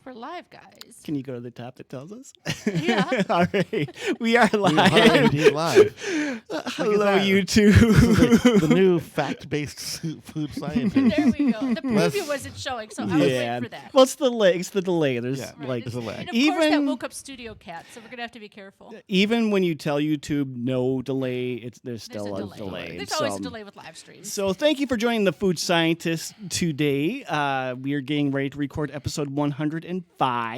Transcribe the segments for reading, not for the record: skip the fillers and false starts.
We're live, guys. Can you go to the top that tells us? Yeah. All right. We are We are live. indeed live. Hello, that. YouTube. The new fact-based food scientist. There we go. The preview wasn't showing, so I was waiting for that. Well, it's the delay. It's the delay. There's Yeah. like There's a lag. And of course, that woke up Studio Cat, so we're going to have to be careful. even when you tell YouTube no delay, there's still There's a delay. There's always a delay with live streams. So thank you for joining the Food Scientist today. We are getting ready to record episode 105.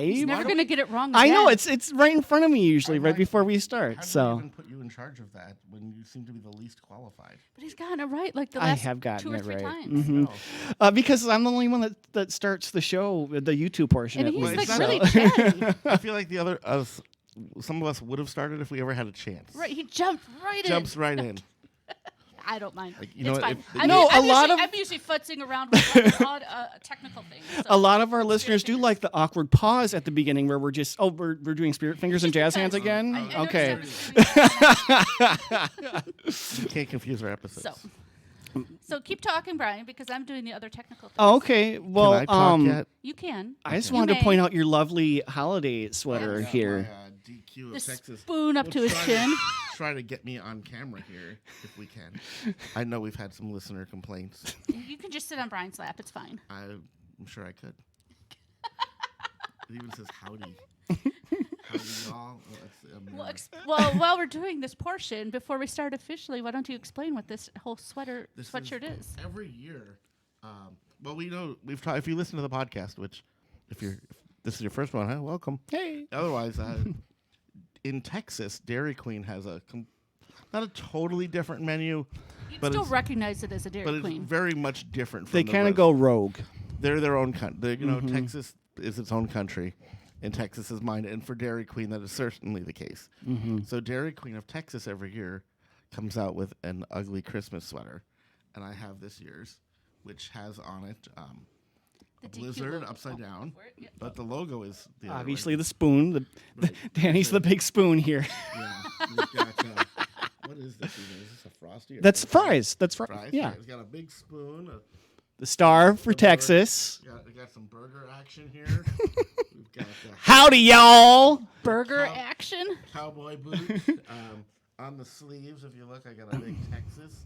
He's never going to get it wrong I again. know it's right in front of me usually, right before we How start. did I So even put you in charge of that when you seem to be the least qualified? But he's gotten it right like the I last have gotten 2 or it 3 right. times. Mhm. No. Because I'm the only one that starts the show, the YouTube portion. And at he's least, like so- really chatty. I feel like some of us would have started if we ever had a chance. Right, he jumped right Jumps in. right in. I don't mind. Like, you It's know what, fine. if- I'm, No, u- I'm a lot usually, of- I'm usually futzing around with like, odd technical things. So. A lot of our listeners do fingers. like the awkward pause at the beginning where we're just, we're doing spirit fingers and jazz hands because again. I Okay. You can't confuse our episodes. So keep talking, Brian, because I'm doing the other technical things. Oh, okay. Well, Can I talk yet? You can. I just You wanted to may. point out your lovely holiday sweater Yes. here. My, DQ The of Texas. spoon up to We'll his try chin. Try to get me on camera here if we can. I know we've had some listener complaints. You can just sit on Brian's lap. It's fine. I'm sure I could. It even says howdy. Howdy, y'all. Well, while we're doing this portion, before we start officially, why don't you explain what this whole sweatshirt is? Every year. Well, we know we've tried. If you listen to the podcast, which if this is your first one, welcome. Hey. Otherwise, in Texas, Dairy Queen has not a totally different menu, You'd but still it's, recognize it as a Dairy but it's Queen. very much different. From They the kind of rest. go rogue. They're their own country. You know, Texas is its own country, and Texas is mine. And for Dairy Queen, that is certainly the case. So Dairy Queen of Texas every year comes out with an ugly Christmas sweater, and I have this year's, which has on it a The DQ blizzard logo. upside down, Where- yeah. but the logo is the other Obviously, way. the spoon. Right. Danny's the big spoon here. Yeah, we've got, what is this? Even? Is this a Frosty? Or That's something? fries. That's fries. Fries. Yeah. It's got a big spoon. The star for The Texas. We got some burger action here. We've got the Howdy, y'all. Burger Cow- action. cowboy boots. On the sleeves, if you look, I got a big Texas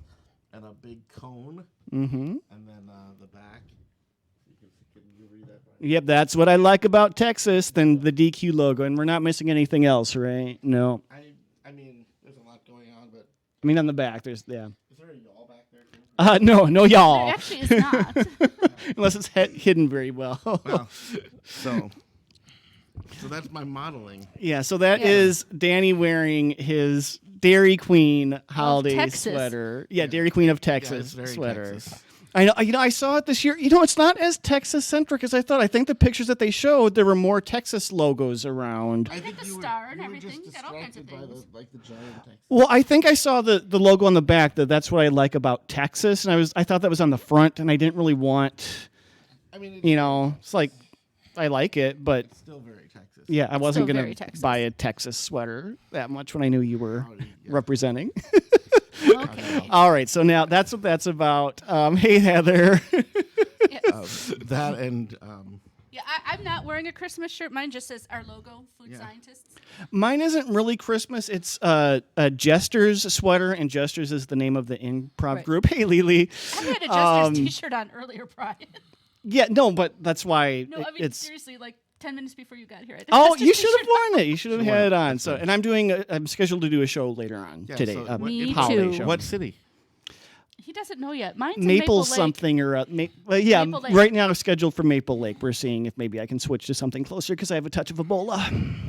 and a big cone. Mm-hmm. And then the back. Can you read that? Brian? Yep, that's what I like about Texas, than the DQ logo. And we're not missing anything else, right? No. I mean, there's a lot going on, but I mean, on the back, there's, yeah. is there a y'all back there too? No, y'all. There actually is not. Unless it's hidden very well. Well, so that's my modeling. Yeah, so that Yeah. is Danny wearing his Dairy Queen holiday Texas. sweater. Yeah, Dairy Queen of Yeah, Texas it's very sweater. Texas. I know. I saw it this year. It's not as Texas centric as I thought. I think the pictures that they showed, there were more Texas logos around. They got the star and everything. Got all kinds of things. The giant Texas. Well, I think I saw the logo on the back. That's what I like about Texas, and I thought that was on the front, and I didn't really want. I mean, It's like I like it, but it's still very Texas. yeah, I wasn't Still gonna very Texas. buy a Texas sweater that much when I knew you were Howdy, yeah. representing. Okay. All right, so now that's what that's about. Hey, Heather. That and Yeah, I'm not wearing a Christmas shirt. Mine just says our logo, Food Yeah. Scientists. Mine isn't really Christmas. It's a Jester's sweater, and Jester's is the name of the improv Right. group. Hey, Lily. I had a Jester's T-shirt on earlier, Brian. Yeah, no, but that's why No, I mean it's. seriously, like 10 minutes before you got here. I had a Oh, Jester's you should have T-shirt on. worn it. You should have had it on. So, and I'm scheduled to do a show later on Yeah, today. so a what- Me holiday too. show. what city? He doesn't know yet. Mine's in Maple Lake. something or yeah. Maple Lake. Right now, I'm scheduled for Maple Lake. We're seeing if maybe I can switch to something closer because I have a touch of Ebola.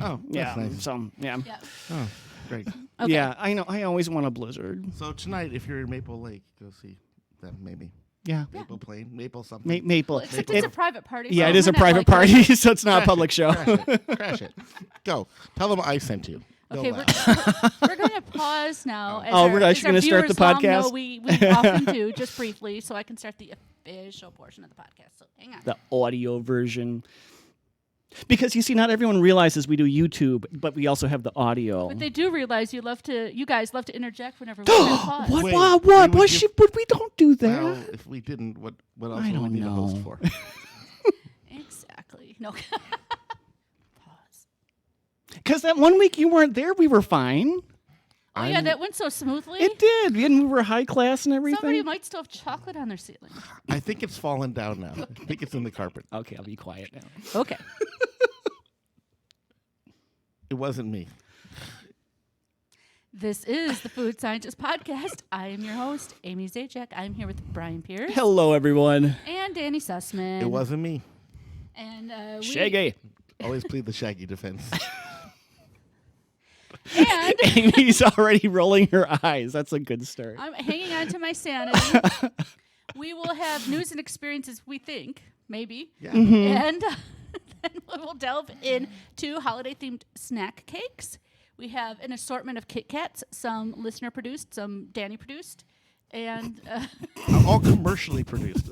Oh, Yeah, that's nice. so yeah, Yeah. Oh, great. Okay. yeah. I know. I always want a blizzard. So tonight, if you're in Maple Lake, go see them. Maybe Yeah, Maple Plain, Maple something. Maple. Well, except it's a private party. Yeah, so it is we're a not private like party, so it's not a public show. Crash it. Crash it. Go. Tell them I sent you. They'll Okay, laugh. we're going to pause now. as Oh, our- we're as actually our gonna start the viewers long know podcast? We often do, just briefly, so I can start the official portion of the podcast. So hang on. The audio version. Because you see, not everyone realizes we do YouTube, but we also have the audio. But they do realize you guys love to interject whenever we have pause. What? Wait, What? we What? would What? give- But we don't do that. Well, if we didn't, what else I would we don't need a host know. for? Exactly. No. Because that one week you weren't there, we were fine. Oh, yeah, that went so smoothly. It did. And we were high class and everything. Somebody might still have chocolate on their ceiling. I think it's fallen down now. I think it's in the carpet. Okay, I'll be quiet now. Okay. It wasn't me. This is the Food Scientist Podcast. I am your host, Amy Zajac. I'm here with Bryan Pierce. Hello, everyone. And Danny Sussman. It wasn't me. And Shaggy. Always plead the Shaggy defense. And Amy's already rolling her eyes. That's a good start. I'm hanging on to my sanity. We will have news and experiences, we think, maybe. Yeah. And then we will delve into holiday-themed snack cakes. We have an assortment of KitKats, some listener-produced, some Danny-produced, and... all commercially produced.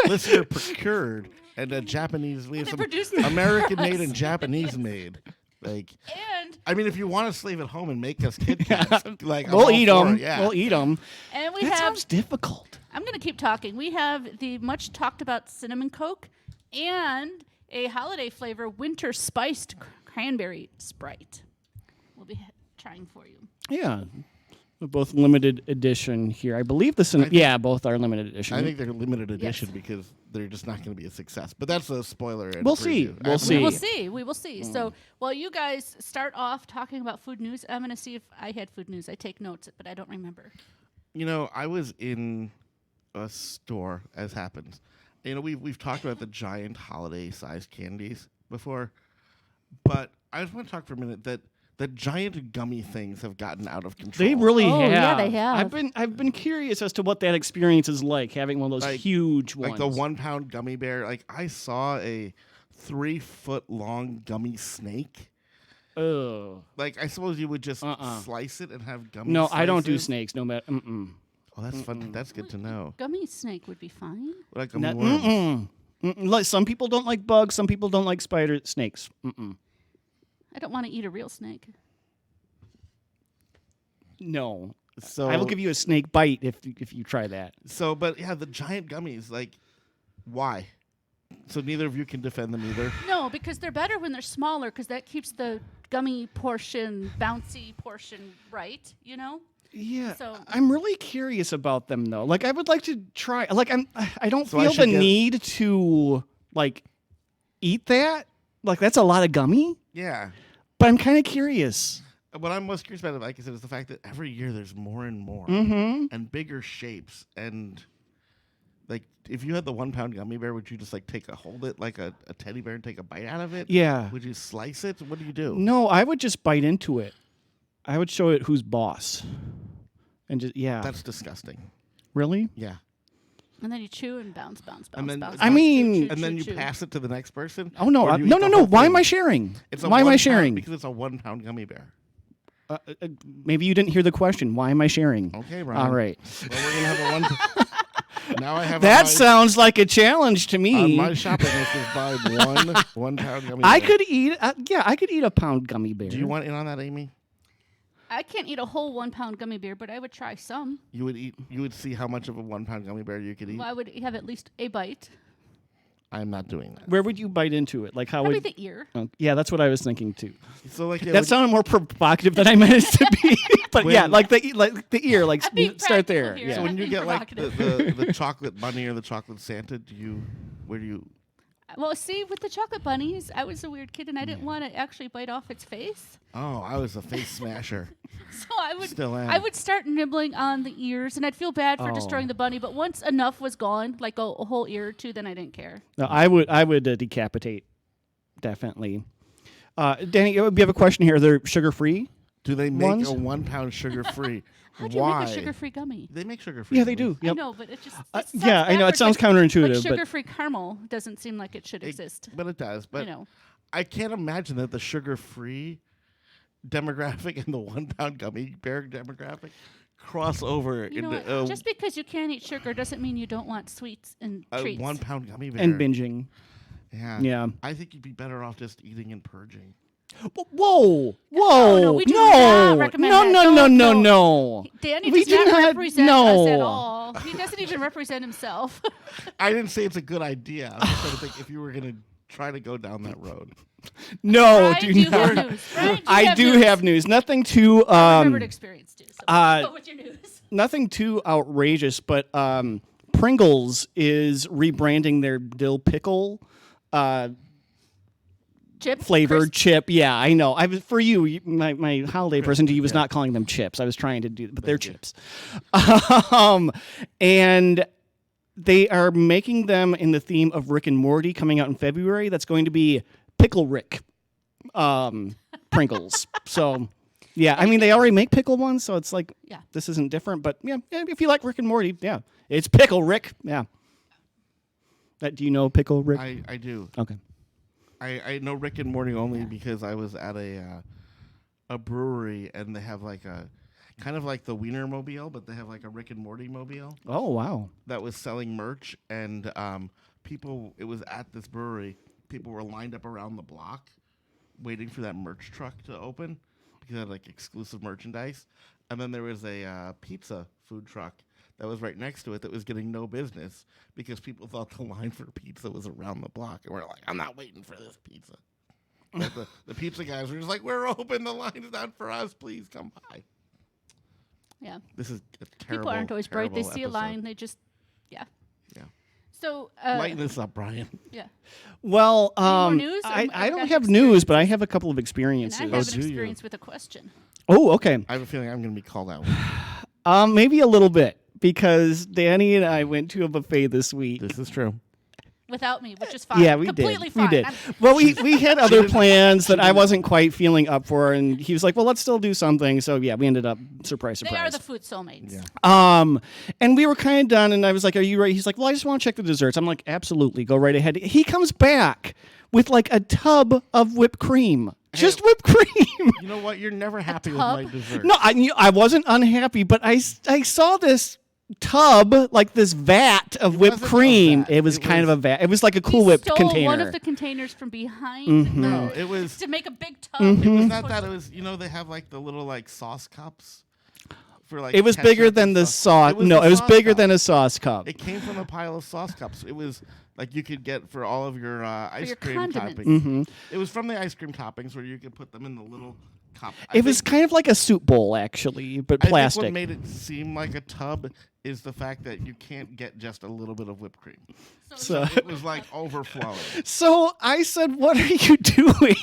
Listener procured and a Japanese. We have They some produced them American-made for us. and Japanese-made. Like, and I mean, if you want to slave at home and make us Kit Kats, like I'm We'll all eat for them. it, yeah. We'll eat them. and we That have... sounds difficult. I'm going to keep talking. We have the much-talked-about cinnamon Coke and a holiday flavor winter spiced cranberry Sprite. We'll be trying for you. Yeah. We're both limited edition here. I believe both are limited edition. I think they're limited edition because they're just not going to be a success. But that's a spoiler. And We'll a see. preview. We'll see. We will see. We will see. So while you guys start off talking about food news, I'm going to see if I had food news. I take notes, but I don't remember. You know, I was in a store, as happens. You know, we've talked about the giant holiday-sized candies before, but I just want to talk for a minute that giant gummy things have gotten out of control. They really Oh, have. yeah, they have. I've been curious as to what that experience is like, having one of those huge ones. Like the 1 pound gummy bear. Like I saw a 3-foot long gummy snake. Oh. Like I suppose you would just slice it and have gummy. No, I don't do slices. snakes. No matter. Oh, that's fun. That's good to know. Gummy snake would be fine. Like gummy worms. Like, some people don't like bugs. Some people don't like snakes. I don't want to eat a real snake. No. So I will give you a snake bite if you try that. So, but yeah, the giant gummies. Like, why? So neither of you can defend them either. No, because they're better when they're smaller because that keeps the gummy portion, bouncy portion right, you know? Yeah, So- I'm really curious about them though. Like, I would like to try. Like, I don't So I feel should the get- need to like eat that. Like, that's a lot of gummy. Yeah. But I'm kind of curious. What I'm most curious about, like I said, is the fact that every year there's more and more and bigger shapes. And like, if you had the 1 pound gummy bear, would you just like hold it like a teddy bear and take a bite out of it? Yeah. Would you slice it? What do you do? No, I would just bite into it. I would show it who's boss. And just That's disgusting. really. Yeah. And then you chew and bounce, bounce, bounce, And then- bounce. I bounce, mean- chew, chew, And then chew, you chew. pass it to the next person? Oh no! Or do you No! eat No! the No! whole Why am I thing? sharing? It's a Why am 1 I pound- sharing? Because it's a 1 pound gummy bear. Maybe you didn't hear the question. Why am I sharing? Okay, Ryan. All right. Well, we're gonna have a 1. Now I have That a sounds like a challenge to me. my shopping list is buy 1 pound gummy I bear. could eat. I could eat a pound gummy bear. Do you want in on that, Amy? I can't eat a whole 1 pound gummy bear, but I would try some. You would see how much of a 1 pound gummy bear you could eat. Well, I would have at least a bite. I'm not doing that. Where would you bite into it? Like how Probably would? the ear. Yeah, that's what I was thinking too. So like That sounded more provocative than I meant it to be. But yeah, When- like the ear. Like I'm being start practical there. here. Yeah. So when you Being get like provocative. the chocolate bunny or the chocolate Santa, where do you? Well, see, with the chocolate bunnies, I was a weird kid and I didn't want to actually bite off its face. Oh, I was a face smasher. So I Still am. would start nibbling on the ears, and I'd feel bad for Oh. destroying the bunny. But once enough was gone, like a whole ear or two, then I didn't care. No, I would decapitate. Definitely. Danny, we have a question here. They're sugar free. Do they make Ones? a 1 pound sugar free? How'd you Why? make a sugar-free gummy? They make sugar free. Yeah, they do. I Yep. know, but it just Yeah, I know. It sounds counterintuitive, Like but sugar-free caramel doesn't seem like it should exist. But it does. But You know, I can't imagine that the sugar free demographic and the 1 pound gummy bear demographic cross over you know into what? Just because you can't eat sugar doesn't mean you don't want sweets and a treats. 1 pound gummy bear. and binging. Yeah. Yeah. I think you'd be better off just eating and purging. Whoa! no, we do not recommend that. No! No. Danny We does not do not- represent us at no. all. He doesn't even represent himself. I didn't say it's a good idea. I'm just trying to think if you were gonna try to go down that road. No, Bryan, do do you not. have news? Bryan, I do have news. Nothing too remembered experience too. So go with your news. nothing too outrageous, but Pringles is rebranding their dill pickle Chip flavored crisp. chip. Yeah, I know. I was for you, my holiday present to you was not calling them chips. I was trying to do, but they're chips. And they are making them in the theme of Rick and Morty, coming out in February. That's going to be Pickle Rick Pringles. So, yeah, I mean, they already make pickle ones, so it's like, Yeah. this isn't different. But, yeah, if you like Rick and Morty, yeah, it's Pickle Rick. Yeah. Do you know Pickle Rick? I do. Okay. I know Rick and Morty only because I was at a brewery and they have like a kind of like the Wiener Mobile, but they have like a Rick and Morty Mobile Oh, wow. that was selling merch, and people. It was at this brewery. People were lined up around the block, waiting for that merch truck to open because it had like exclusive merchandise. And then there was a pizza food truck that was right next to it that was getting no business because people thought the line for pizza was around the block. And we're like, I'm not waiting for this pizza. But the pizza guys were just like, we're open. The line's not for us. Please come by. Yeah. This is a terrible, People aren't always bright. They terrible see a episode. line. They just, yeah. Yeah. So, Lighten this up, Brian. yeah. Well, more news? I I've don't got have experience. news, but I have a couple of And experiences. I have do an you? experience with a question. Oh, okay. I have a feeling I'm going to be called out. Maybe a little bit because Danny and I went to a buffet this week. This is true. Without me, which is fine. Yeah, we Completely did. fine. We did. I'm- Well, we had other plans that I wasn't quite feeling up for, and he was like, "Well, let's still do something." So yeah, we ended up surprise. They are the food soulmates. Yeah. And we were kind of done, and I was like, "Are you ready?" He's like, "Well, I just want to check the desserts." I'm like, "Absolutely, go right ahead." He comes back with like a tub of whipped cream, just whipped cream. You know what? You're never happy with tub? my dessert. No, I wasn't unhappy, but I saw this tub, like this vat of whipped wasn't a cream. vat. It was It kind was- of a vat. It was like a He Cool Whip stole container. one of the containers from behind No, it was. to make a big tub. It was not that. It was. You know, they have like the little like sauce cups for like. It was ketchup bigger and than the stuff. sauce. No, the it was sauce bigger cup. than a sauce cup. It came from a pile of sauce cups. It was like you could get for all of your ice your cream condiments. toppings. It was from the ice cream toppings where you could put them in the little cup. It was kind of like a soup bowl, actually, but I think plastic. what made it seem like a tub is the fact that you can't get just a little bit of whipped cream. So, It was like overflowing. so I said, "What are you doing?"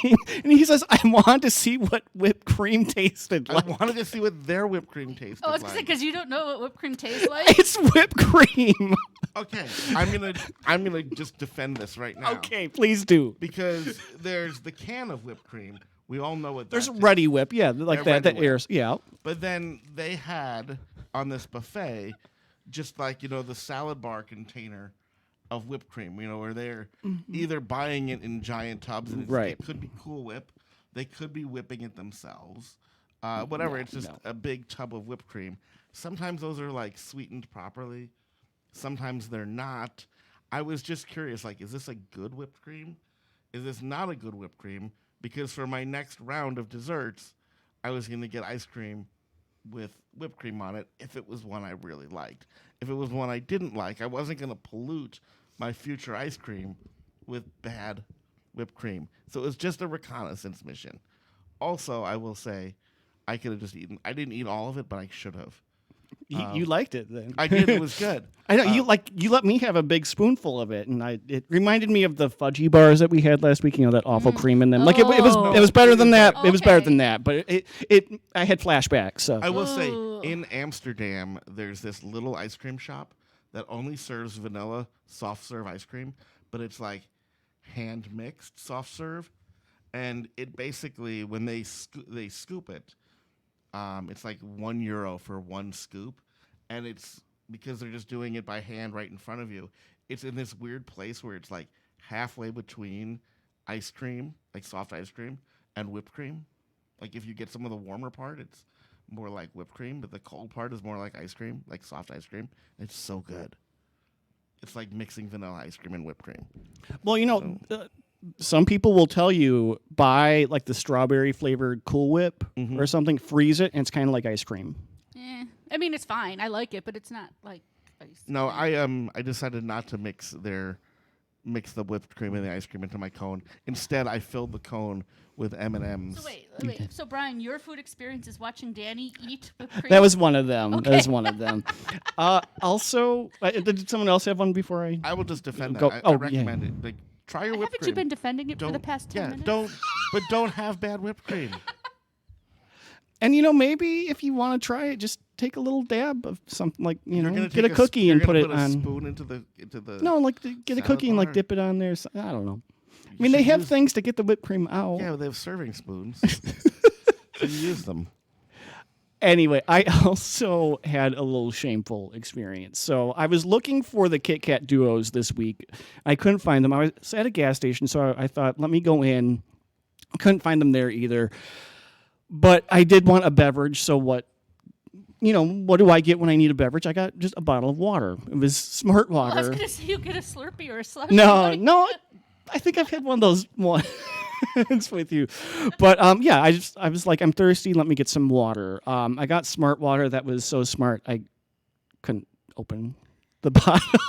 And he says, "I want to see what whipped cream tasted I like." wanted to see what their whipped cream tasted Oh, I was gonna say like. because you don't know what whipped cream tastes like. It's whipped cream. Okay, I'm gonna just defend this right now. Okay, please do. Because there's the can of whipped cream. We all know what There's that is. Ready Whip, yeah, like Yeah, that. Ready That Whip. airs, yeah. But then they had on this buffet just like, you know, the salad bar container of whipped cream, you know, where they're either buying it in giant tubs and Right. it could be Cool Whip, they could be whipping it themselves. Whatever, it's just a big tub of whipped cream. Sometimes those are like sweetened properly. Sometimes they're not. I was just curious, like, is this a good whipped cream? Is this not a good whipped cream? Because for my next round of desserts, I was going to get ice cream with whipped cream on it if it was one I really liked. If it was one I didn't like, I wasn't going to pollute my future ice cream with bad whipped cream. So it was just a reconnaissance mission. Also, I will say, I could have just eaten. I didn't eat all of it, but I should have. You liked it then. I did. It was good. I know you let me have a big spoonful of it, and it reminded me of the fudgy bars that we had last week. You know, that awful cream in them. Like it was better than that. It was better Okay. than that. But I had flashbacks. So I will say, Ooh. in Amsterdam, there's this little ice cream shop that only serves vanilla soft serve ice cream, but it's like hand mixed soft serve, and it basically when they scoop it, it's like €1 for one scoop, and it's because they're just doing it by hand right in front of you. It's in this weird place where it's like halfway between ice cream, like soft ice cream, and whipped cream. Like if you get some of the warmer part, it's more like whipped cream, but the cold part is more like ice cream, like soft ice cream. It's so good. It's like mixing vanilla ice cream and whipped cream. well, you know, some people will tell you buy like the strawberry flavored Cool Whip or something, freeze it, and it's kind of like ice cream. I mean, it's fine. I like it, but it's not like ice. No, I decided not to mix their mix the whipped cream and the ice cream into my cone. Instead, I filled the cone with M&Ms. So wait. So Brian, your food experience is watching Danny eat whipped cream? That was one of them. Okay. That was one of them. Also, did someone else have one before I? I will just defend Go- that. oh, I recommend yeah. it. Like, try your whipped Haven't cream. you been defending it for the past 10 minutes? Don't have bad whipped cream. And maybe if you want to try it, just take a little dab of something like You're gonna get a take cookie and put it a on. spoon into the No, like get a salad cookie and like bar? dip it on there. I don't know. I You mean, they should have use- things to get the whipped cream out. Yeah, they have serving spoons. So you use them. Anyway, I also had a little shameful experience. So I was looking for the KitKat Duos this week. I couldn't find them. I was at a gas station, so I thought, let me go in. Couldn't find them there either. But I did want a beverage, so what do I get when I need a beverage? I got just a bottle of water. It was Smart Well, I was Water. going to say you get a Slurpee or a slushie. No, I think I've had one of those ones with you. But yeah, I was like, I'm thirsty. Let me get some water. I got Smart Water. That was so smart. I couldn't open the bottle.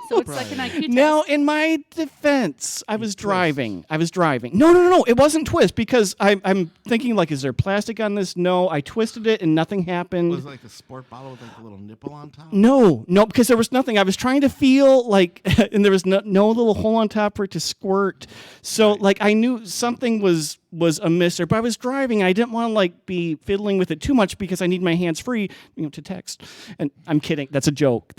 So it's like an IQ test. Now, in my defense, I was driving. No. It wasn't twist because I'm thinking like, is there plastic on this? No, I twisted it and nothing happened. Was it like a sport bottle with like a little nipple on top? No, because there was nothing. I was trying to feel like, and there was no little hole on top for it to squirt. So like I knew something was amiss there, but I was driving. I didn't want to like be fiddling with it too much because I need my hands free, to text. And I'm kidding. That's a joke.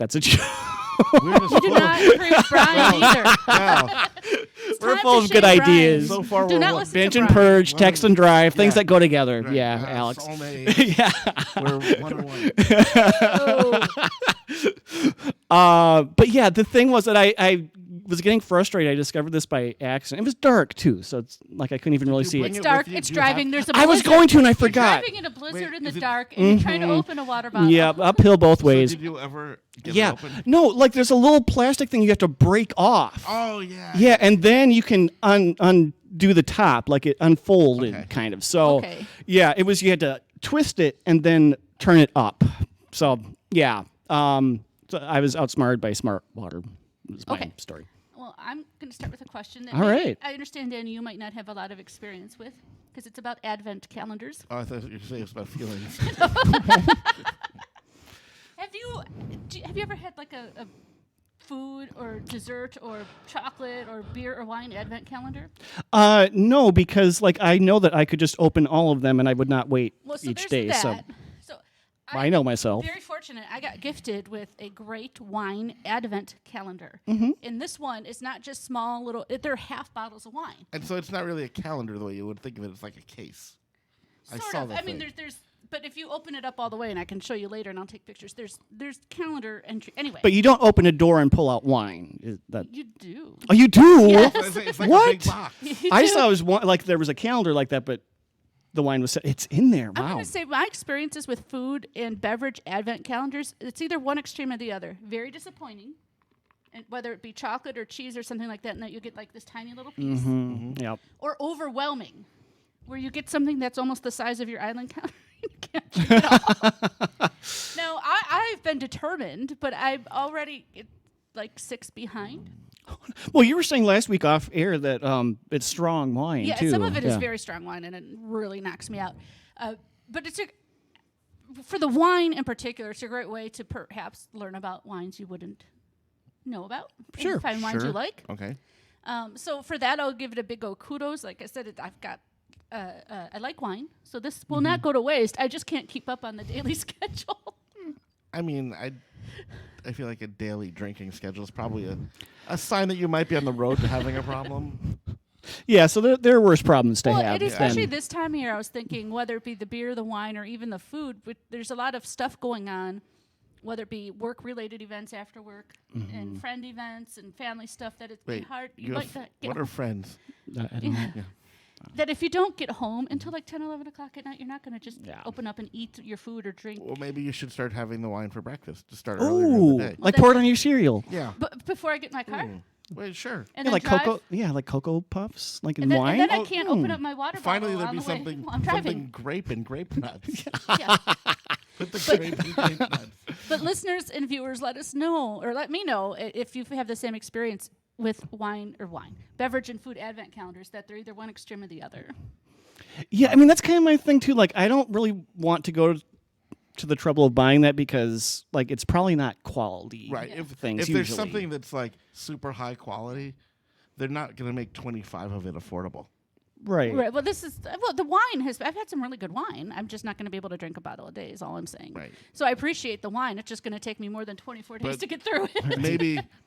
We're just You do not agree with Brian either. Wow. It's We're time full to of good shame Brian. idees. So far, Do we're not what, listen Binge to and Brian. purge, text and drive, things Yeah. that go together. Right. Yeah, Alex. Soulmates. Yeah. We're 101. But yeah, the thing was that I was getting frustrated. I discovered this by accident. It was dark too, so it's like I couldn't even really you see bring it. It's it dark. with you? It's Do you have- driving. There's a blizzard. I was going to and I You're forgot. driving in a blizzard Wait, in the is it- dark, and you're trying to open a water bottle. Yeah, uphill both ways. So did you ever get it Yeah. open? No, like there's a little plastic thing you have to break off. Oh, yeah. Yeah, and then you can undo the top, like it unfolded, Okay. kind of. So, Okay. yeah, it was you had to twist it and then turn it up. So, yeah, so I was outsmarted by Smart Water. Was my Okay. story. Well, I'm going to start with a question that All maybe right. I understand, Danny, you might not have a lot of experience with because it's about Advent calendars. Oh, I thought you were saying it's about feelings. Have you ever had like a food or dessert or chocolate or beer or wine Advent calendar? No, because like I know that I could just open all of them and I would not wait Well, so each there's day. that. So So I know myself. Very fortunate. I got gifted with a great wine Advent calendar. Mm-hmm. And this one is not just small little. They're half bottles of wine. And so it's not really a calendar the way you would think of it. It's like a case. I Sort saw of. the I mean, thing. there's. But if you open it up all the way, and I can show you later, and I'll take pictures. There's calendar entry. Anyway. But you don't open a door and pull out wine. Is that? You do. Oh, you do? Yes. It's like What? a big box. You I do. just thought it was one, like there was a calendar like that, but the wine was set. It's in there. I'm Wow. going to say my experiences with food and beverage advent calendars, it's either one extreme or the other. Very disappointing. And whether it be chocolate or cheese or something like that, and that you get like this tiny little piece. Yep. Or overwhelming, where you get something that's almost the size of your island counter. You can't keep it all. Now, I've been determined, but I'm already like 6 behind. Well, you were saying last week off air that it's strong wine Yeah, too. some of it is Yeah. very strong wine, and it really knocks me out. But for the wine in particular, it's a great way to perhaps learn about wines you wouldn't know about. and Sure, find wines you Sure. like. Okay. So for that, I'll give it a big old kudos. Like I said, I've got. I like wine, so this will not go to waste. I just can't keep up on the daily schedule. I mean, I feel like a daily drinking schedule is probably a sign that you might be on the road to having a problem. Yeah, so there are worse problems to Well, have. and especially than- this time of year, I was thinking whether it be the beer, the wine, or even the food. There's a lot of stuff going on, whether it be work-related events after work, and friend events and family stuff. That it's Wait, hard. you might have, not get what are home. friends? I don't know. Yeah. That if you don't get home until like 10, 11 o'clock at night, you're not going to just Yeah. open up and eat your food or drink. Well, maybe you should start having the wine for breakfast to start earlier in Ooh, the day. like pour it on your cereal. Yeah. But before I get in my car, Wait, sure. and Yeah, then like drive, cocoa. Yeah, like cocoa puffs, like in and then, wine. and then I Oh, can't open up my water Finally, bottle there'd on be the way something, while I'm driving. something grape and grape nuts. Yeah. Put the grape and grape nuts. But listeners and viewers, let us know, or let me know if you have the same experience. with beverage and food advent calendars that they're either one extreme or the other. Yeah, I mean that's kind of my thing too. Like, I don't really want to go to the trouble of buying that because, like, it's probably not quality. Right. Yeah. Things. If usually. there's something that's like super high quality, they're not going to make 25 of it affordable. Right. Right. Well, the wine I've had some really good wine. I'm just not going to be able to drink a bottle a day is all I'm saying. Right. So I appreciate the wine. It's just going to take me more than 24 days But to get through it.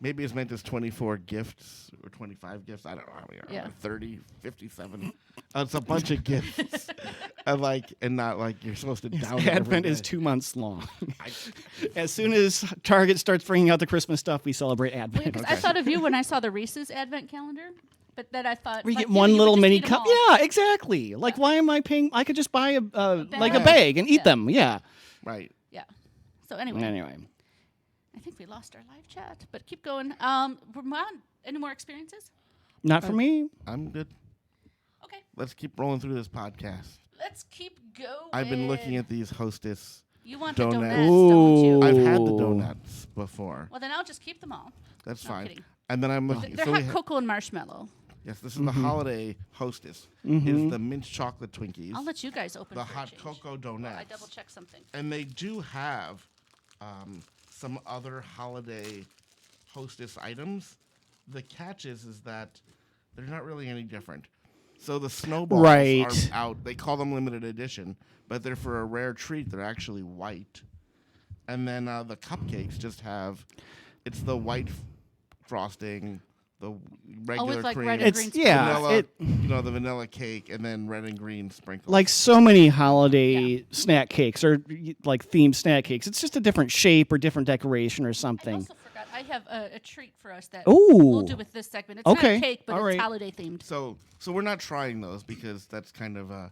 maybe it's meant as 24 gifts or 25 gifts. I don't know how many are. Yeah. 30, 57. It's a bunch of gifts. And not like you're supposed to down it every Advent is day. 2 months long. As soon as Target starts bringing out the Christmas stuff, we celebrate Advent. Because I thought of you when I saw the Reese's advent calendar, but then I thought Where you like, get one you would little just mini eat 'em cup. all. Yeah, exactly. Like, why am I paying? I could just buy a bag. bag and eat Yeah. them. Yeah. Right. Yeah. So anyway, I think we lost our live chat, but keep going. Vermont, any more experiences? Not for me. I'm good. Okay, Let's keep rolling through this podcast. let's keep going. I've been looking at these Hostess. You want donuts. the donuts, don't you? I've had the Ooh. donuts before. Well, then I'll just keep them all. That's No, fine. kidding. And then I'm looking. They're so we hot cocoa and marshmallow. yes, this is the holiday Hostess. Is the mint chocolate Twinkies, I'll let you guys open the for a hot change. cocoa I donuts, double check something. and they do have some other holiday Hostess items. The catch is that they're not really any different. So the snowballs Right. are out. They call them limited edition, but they're for a rare treat. They're actually white. And then the cupcakes just have, it's the white frosting, the regular with, like, cream, red and green It's yeah. vanilla, the vanilla cake, and then red and green sprinkles. Like so many holiday snack cakes or like themed snack cakes. It's just a different shape or different decoration or I something. also forgot. I have a treat for us that Ooh. we'll do with this segment. It's not Okay. a cake, but All it's right. holiday themed. So we're not trying those because that's kind of a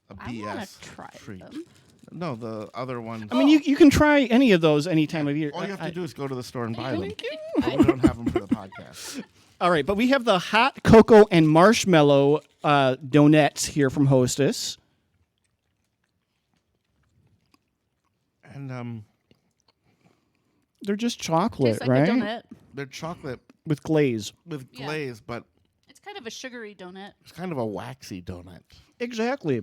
I want BS to try treat. them. No, the other ones. I mean, you can try any of those any time of year. all you have to do is go to the store and buy them. Thank you. But we don't have them for the podcast. All right, but we have the hot cocoa and marshmallow donuts here from Hostess. And They're just chocolate, Tastes like right? a donut. they're chocolate With glaze. with Yeah. glaze, but It's kind of a sugary donut. it's kind of a waxy donut. Exactly.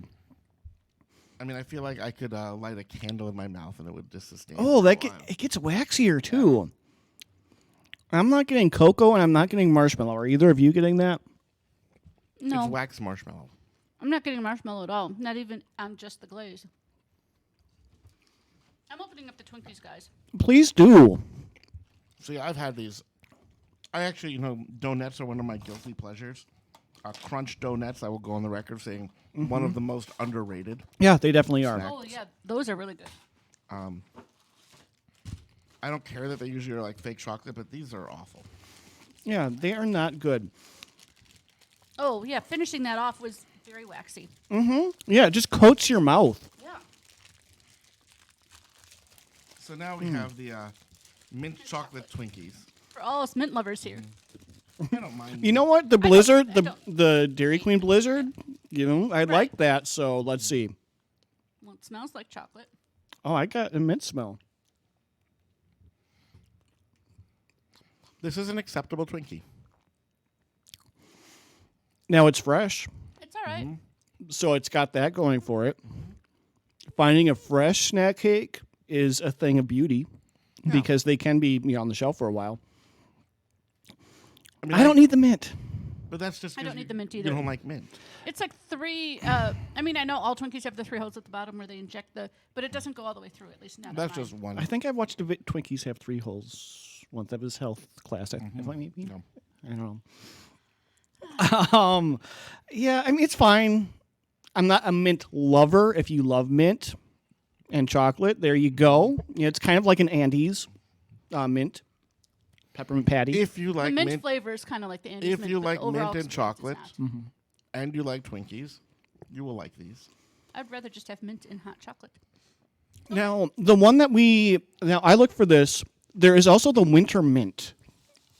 I mean, I feel like I could light a candle in my mouth and it would just sustain. Oh, for a that while. it gets waxier too. I'm not getting cocoa and I'm not getting marshmallow. Are either of you getting that? No, It's wax marshmallow. I'm not getting marshmallow at all. Not even on just the glaze. I'm opening up the Twinkies, guys. Please do. See, I've had these. I actually, donuts are one of my guilty pleasures. Crunch donuts, I will go on the record saying one of the most underrated. Yeah, they definitely are. Snack. Oh yeah, those are really good. I don't care that they usually are like fake chocolate, but these are awful. Yeah, they are not good. Oh yeah, finishing that off was very waxy. Yeah, it just coats your mouth. Yeah. So now we have the mint chocolate Twinkies. For all us mint lovers here. I don't mind. You know what? The Blizzard, I don't- the Dairy Queen Blizzard, I like that. So let's see. Well, it smells like chocolate. Oh, I got a mint smell. This is an acceptable Twinkie. Now it's fresh, It's all right. so it's got that going for it. Finding a fresh snack cake is a thing of beauty because they can be on the shelf for a while. I mean, I don't need the mint. But that's just. I 'cause don't need you- the mint You either. don't like mint. It's like three. I mean, I know all Twinkies have the 3 holes at the bottom where they inject but it doesn't go all the way through. At least not. That's on mine. just one. I think I've watched Twinkies have 3 holes once. That was health class. Maybe. No. I don't know. Yeah, I mean it's fine. I'm not a mint lover. If you love mint and chocolate, there you go. It's kind of like an Andes mint peppermint patty. If you The like mint mint, flavor is kind of like the Andes if mint, you but the like overall mint and experience is chocolate, not. and you like Twinkies, you will like these. I'd rather just have mint and hot chocolate. Now the one that I look for this. There is also the winter mint.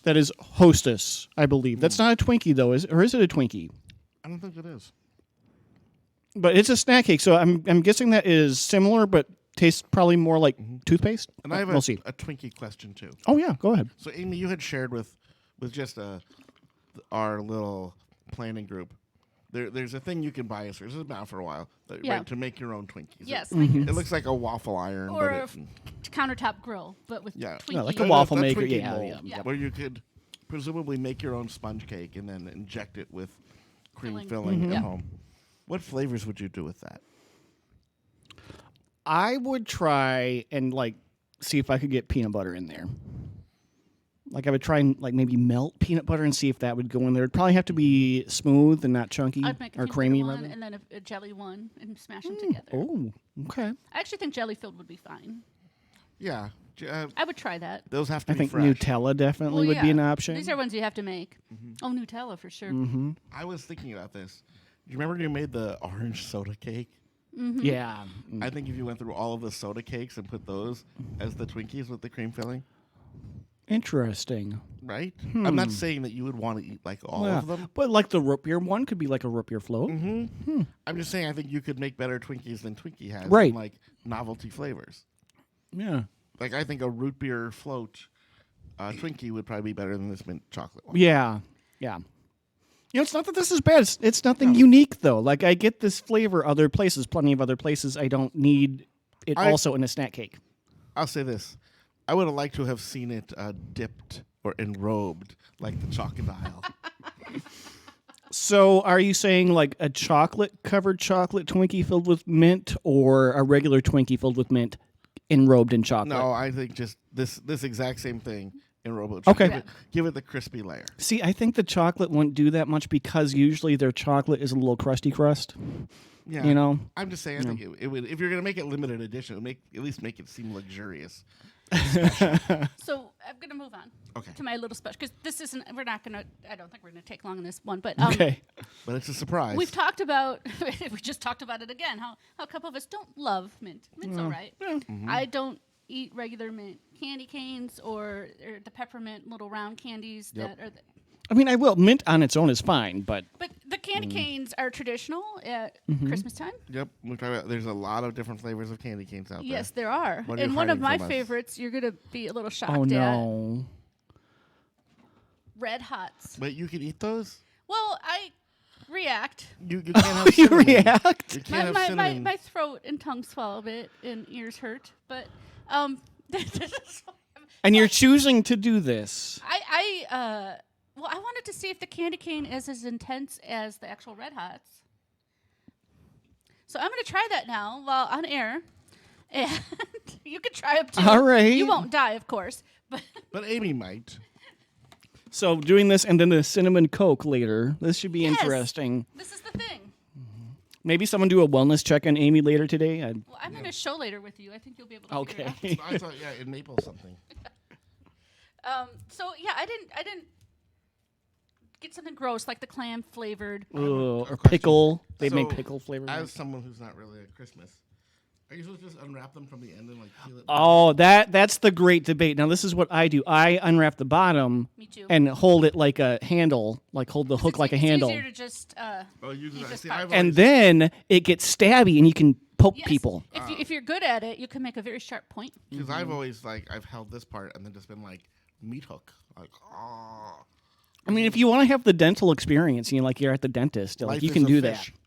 That is Hostess, I believe. That's not a Twinkie though, or is it a Twinkie? I don't think it is. But it's a snack cake, so I'm guessing that is similar, but tastes probably more like toothpaste. And I have we'll see. a Twinkie question too. Oh yeah, go ahead. So Amy, you had shared with with just our little planning group. There's a thing you can buy. This has been out for a while. Right, to make your own Twinkies. Yes. It looks like a waffle iron, or but a countertop grill, but with Twinkies. Yeah, like a waffle That's maker. Twinkie Yeah. mold, where you could presumably make your own sponge cake and then inject it with cream filling at home. What flavors would you do with that? I would try and see if I could get peanut butter in there. Like I would try and maybe melt peanut butter and see if that would go in there. It'd probably have to be smooth and not chunky I'd make a or peanut creamy. butter one and then a jelly one and smash them together. Oh, okay. I actually think jelly filled would be fine. Yeah. I would try that. Those have to I be think fresh. Nutella definitely would be an option. These are ones you have to make. Oh, Nutella for sure. I was thinking about this. Do you remember when you made the orange soda cake? Yeah. I think if you went through all of the soda cakes and put those as the Twinkies with the cream filling, Interesting. right? I'm not saying that you would want to eat all of them. But the root beer one could be like a root beer float. I'm just saying I think you could make better Twinkies than Twinkie has. Right. In, novelty flavors. Yeah. I think a root beer float Twinkie would probably be better than this mint chocolate one. Yeah. Yeah. It's not that this is bad. It's nothing unique, though. I get this flavor other places, plenty of other places. I don't need it also in a snack cake. I'll say this. I would have liked to have seen it dipped or enrobed like the crocodile. So are you saying a chocolate-covered chocolate Twinkie filled with mint or a regular Twinkie filled with mint enrobed in chocolate? No, I think just this exact same thing enrobed with Okay. chocolate. Give it the crispy layer. See, I think the chocolate wouldn't do that much because usually their chocolate is a little crusty crust. Yeah. I'm just saying, I think it would, if you're going to make it limited edition, it would at least make it seem luxurious. So I'm going to move on to my little special, because this isn't, I don't think we're going to take long on this one, but Okay. But it's a surprise. we've talked about, we just talked about it again, how a couple of us don't love mint. Mint's all right. I don't eat regular mint candy canes or the peppermint little round candies that are I mean, I will. Mint on its own is fine, but the candy canes are traditional at Christmas time. Yep. There's a lot of different flavors of candy canes out there. Yes, there are. What are you And one of hiding my from us? favorites, you're going to be a little shocked oh at. no. Red Hots. But you can eat those? Well, I react. You can't have You cinnamon. react? You can't have cinnamon. My throat and tongue swell a bit and ears hurt. But And you're choosing to do this. well, I wanted to see if the candy cane is as intense as the actual Red Hots. So I'm going to try that now while on air. And you could try them too. All right. You won't die, of course. But Amy might. So doing this and then the cinnamon Coke later. This should be Yes. interesting. This is the thing. Maybe someone do a wellness check on Amy later today. Well, I'm in a show later with you. I think you'll be able to figure it out. Okay. I thought, in maple something. So yeah, I didn't get something gross like the clam flavored. Or question. pickle. They make So, pickle flavor. As someone who's not really at Christmas, are you supposed to just unwrap them from the end and peel it? Oh, that's the great debate. Now this is what I do. I unwrap the bottom Me too. and hold it like a handle, hold the hook like a handle. It's easier to just. Oh, you do that. just See, cut. I've And always- then it gets stabby and you can poke Yes. people. If you're good at it, you can make a very sharp point. Because I've always I've held this part and then just been meat hook. I mean, if you want to have the dental experience, you're at the dentist, Life you is can a do fish. that.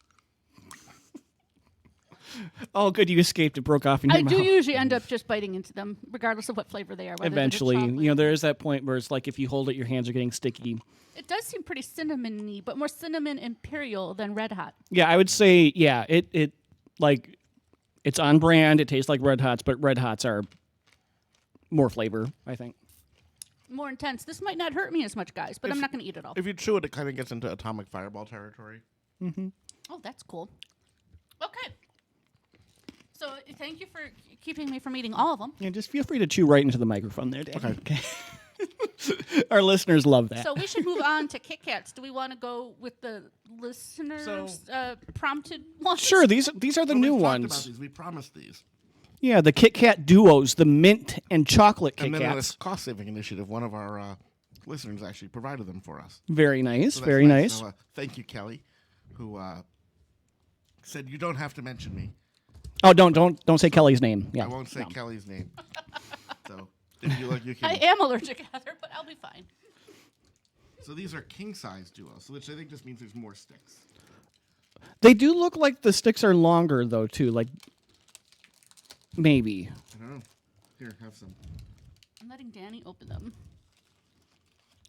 Oh, good, you escaped. It broke off in your I mouth. do usually end up just biting into them, regardless of what flavor they are. whether they're Eventually, chocolate. there is that point where it's if you hold it, your hands are getting sticky. It does seem pretty cinnamony, but more cinnamon imperial than Red Hot. Yeah, I would say, it's on brand. It tastes like Red Hots, but Red Hots are more flavor, I think. More intense. This might not hurt me as much, guys, but I'm not going to eat it all. If you chew it, it kind of gets into atomic fireball territory. Oh, that's cool. Okay. So thank you for keeping me from eating all of them. Yeah, just feel free to chew right into the microphone there, Dan. Okay. Our listeners love that. So we should move on to KitKats. Do we want to go with the listeners prompted ones? Sure, these are the new We've talked ones. about these. We promised these. Yeah, the KitKat Duos, the mint and chocolate And then at KitKats. a cost-saving initiative, one of our listeners actually provided them for us. Very nice, So that's very nice. So, thank you, Kelly, who said you don't have to mention me. Oh, don't say Kelly's name. Yeah, I won't say no. Kelly's name. So if you look, you can. I am allergic, Heather, but I'll be fine. So these are king size duos, which I think just means there's more sticks. They do look like the sticks are longer, though, too. Like, maybe. I don't know. Here, have some. I'm letting Danny open them.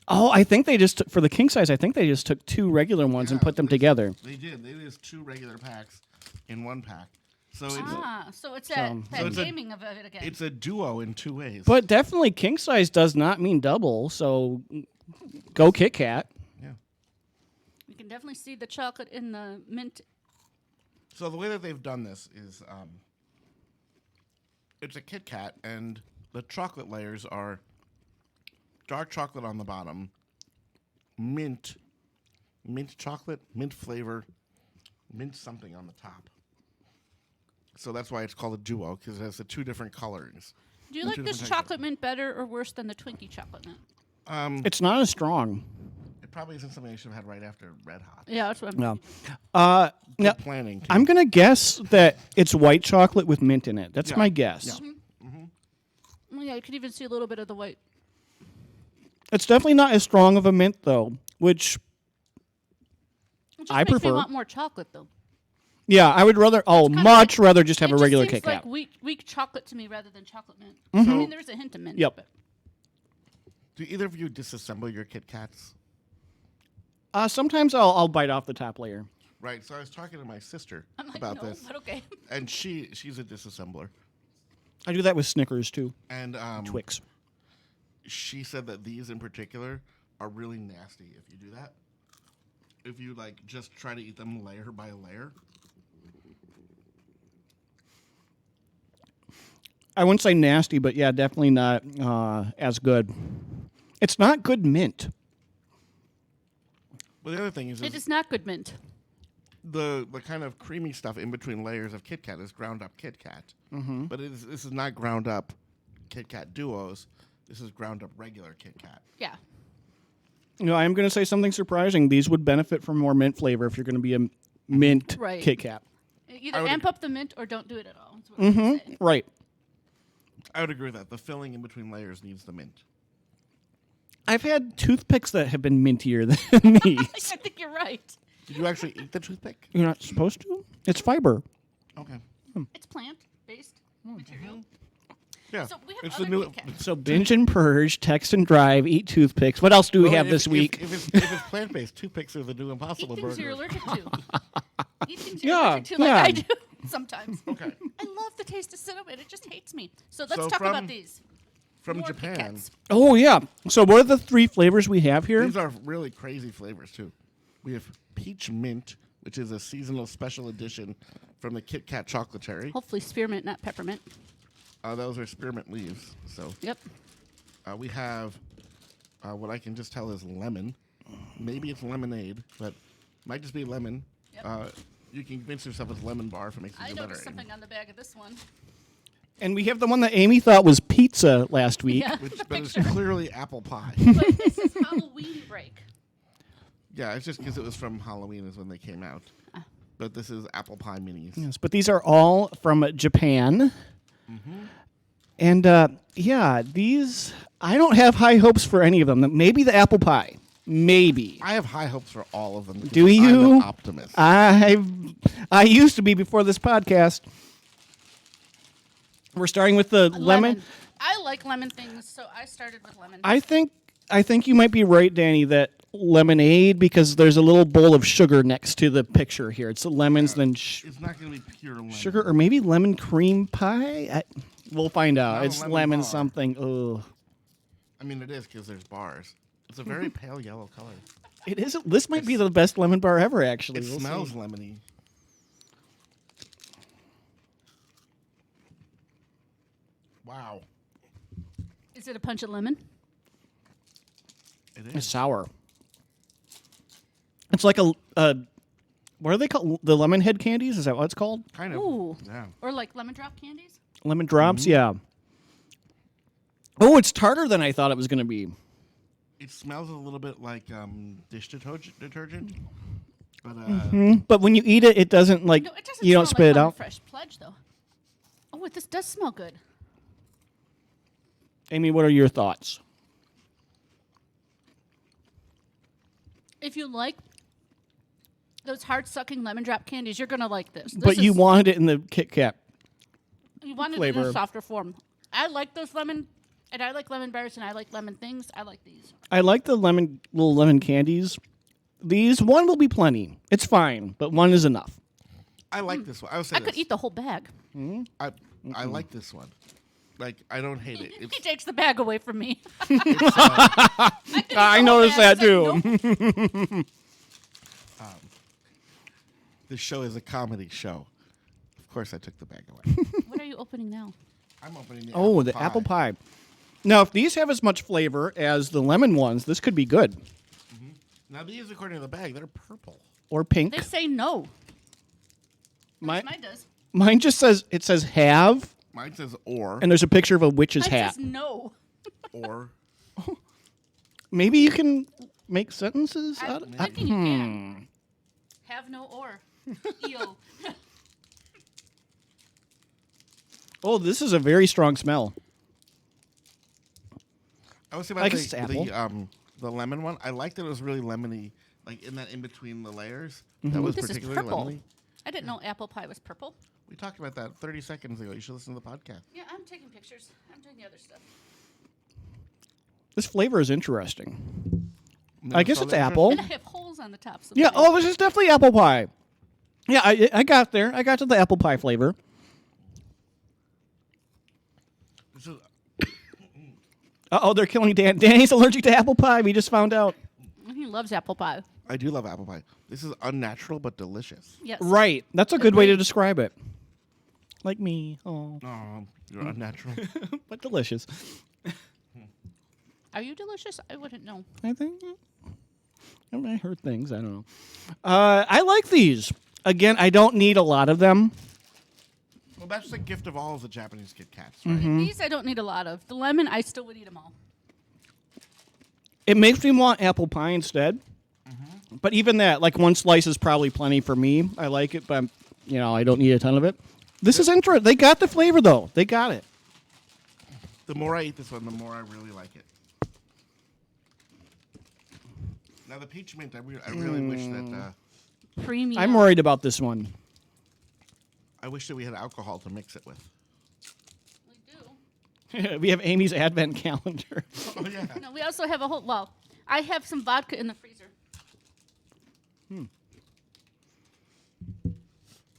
Oh, I think they just took, for the king size, I think they just took 2 regular ones and put them together. They did. They did 2 regular packs in 1 pack. So it's So it's that it's a- gaming of it again. it's a duo in 2 ways. But definitely king size does not mean double, so go KitKat. Yeah. You can definitely see the chocolate in the mint. So the way that they've done this is it's a KitKat, and the chocolate layers are dark chocolate on the bottom, mint chocolate, mint flavor, mint something on the top. So that's why it's called a duo, because it has the 2 different colorings. Do you And like 2 this different chocolate mint better or worse than the Twinkie chocolate mint? It's not as strong. It probably isn't something I should have had right after Red Hot. Yeah, that's what I'm No. thinking. Now, Planning. I'm going to guess that it's white chocolate with mint in it. That's Yeah. my guess. Yeah. Well, yeah, you could even see a little bit of the white. It's definitely not as strong of a mint, though, which, It just I makes prefer. me want more chocolate, though. yeah, I would rather, kinda much like- rather just have It a just regular seems KitKat. like weak chocolate to me rather than chocolate mint. Mm-hmm. I mean, there's a hint of mint. Yep. But Do either of you disassemble your Kit Kats? Sometimes I'll bite off the top layer. Right. So I was talking to my sister I'm like, about no, this, but okay. and she's a disassembler, I do that with Snickers, too. and Twix. she said that these in particular are really nasty if you do that. If you like just try to eat them layer by layer. I wouldn't say nasty, but yeah, definitely not as good. It's not good mint. But the other thing is It is not good mint. the kind of creamy stuff in between layers of Kit Kat is ground up Kit Kat. Mm-hmm. But this is not ground up Kit Kat Duos. This is ground up regular Kit Kat. Yeah. You know, I'm going to say something surprising. These would benefit from more mint flavor if you're going to be a mint Right. KitKat. Either amp up the mint or don't do it at all. That's what I'm saying. Right. I would agree with that. The filling in between layers needs the mint. I've had toothpicks that have been mintier than these. I think you're right. Did you actually eat the toothpick? You're not supposed to? It's fiber. Okay. It's plant-based material. Yeah. So we have it's other the new. Kit Kats. So binge and purge, text and drive, eat toothpicks. What else do we Well, have if- this if- week? If it's plant based, toothpicks are the new Eat Impossible things Burger. you're allergic to. Eat things you're Yeah, allergic to like yeah. I do sometimes. Okay. I love the taste of cinnamon. It just hates me. So let's So talk from- about these. From More Kit Japan. Kats. Oh, yeah. So what are the 3 flavors we have here? These are really crazy flavors too. We have peach mint, which is a seasonal special edition from the Kit Kat Chocolatieri. Hopefully spearmint, not peppermint. Those are spearmint leaves. So Yep. we have what I can just tell is lemon. Maybe it's lemonade, but might just be lemon. Yep. You can convince yourself it's lemon bar if it makes you I feel better. noticed something on the bag of this one. And we have the one that Amy thought was pizza last week. Yeah. Which, the but it's picture. clearly apple pie. But this is Halloween break. Yeah, it's just because it was from Halloween is when they came out. But this is apple pie minis. Yes, but these are all from Japan. And yeah, these, I don't have high hopes for any of them. Maybe the apple pie. Maybe. I have high hopes for all of them. because Do I'm you? an optimist. I used to be before this podcast. We're starting with the lemon. I like lemon things, so I started with lemon. I think you might be right, Danny, that lemonade, because there's a little bowl of sugar next to the picture here. It's lemons, then It's not going to be pure lemon. sugar, or maybe lemon cream pie. We'll find out. Not a It's lemon lemon bar. something. Ugh. I mean, it is because there's bars. It's a very pale yellow color. It is. This might be the best lemon bar ever. Actually, It We'll smells see. lemony. Wow. Is it a punch of lemon? It It's is. sour. It's like a what are they called? The lemon head candies? Is that what it's called? Kind of. Ooh. Yeah. Or like lemon drop candies? Lemon drops? Yeah. Oh, it's tartar than I thought it was going to be. It smells a little bit like dish detergent. But But when you eat it, it doesn't like No, it doesn't you don't smell spit like it Lemon out. Fresh Pledge, though. Oh, this does smell good. Amy, what are your thoughts? If you like those hard-sucking lemon drop candies, you're going to like this. But you wanted it in the Kit Kat. You wanted it in flavor. a softer form. I like those lemon, and I like lemon bars, and I like lemon things. I like these. I like the little lemon candies. These, one will be plenty. It's fine, but one is enough. I like this one. I would say I could eat the whole bag. I like this one. Like, I don't hate it. He takes the bag away from me. It's, I noticed that too. Nope. this show is a comedy show. Of course, I took the bag away. What are you opening now? I'm opening the The apple pie. Now, if these have as much flavor as the lemon ones, this could be good. Now, these, according to the bag, they're purple. Or pink. They say no. Mine does. just says, it says have, Mine says or. and there's a picture of a witch's Mine hat. says no. Or. Maybe you can make sentences I'm out of thinking you can. Have no or. EO. Oh, this is a very strong smell. I was I about guess it's apple. the lemon one. I liked that it was really lemony, like in that in between the layers. That was This is particularly purple. lemony. I didn't know apple pie was purple. We talked about that 30 seconds ago. You should listen to the podcast. Yeah, I'm taking pictures. I'm doing the other stuff. This flavor is interesting. No, I guess so it's they're apple. And I have holes on the top. So Yeah, this is definitely apple pie. Yeah, I got there. I got to the apple pie flavor. This is- They're killing Dan. Danny's allergic to apple pie. We just found out. He loves apple pie. I do love apple pie. This is unnatural but delicious. Yes. Right. That's a good way to describe it. Like me. Oh, Oh, you're unnatural. but delicious. Are you delicious? I wouldn't know. I think. I heard things. I don't know. I like these. Again, I don't need a lot of them. Well, that's the gift of all of the Japanese Kit Kats, right? These I don't need a lot of. The lemon, I still would eat them all. It makes me want apple pie instead. But even that, like one slice is probably plenty for me. I like it, but I don't need a ton of it. This is interesting. They got the flavor though. They got it. The more I eat this one, the more I really like it. Now the peach mint, I really wish that Premium. I'm worried about this one. I wish that we had alcohol to mix it with. We do. We have Amy's advent calendar. Oh yeah. No, we also have a whole. Well, I have some vodka in the freezer.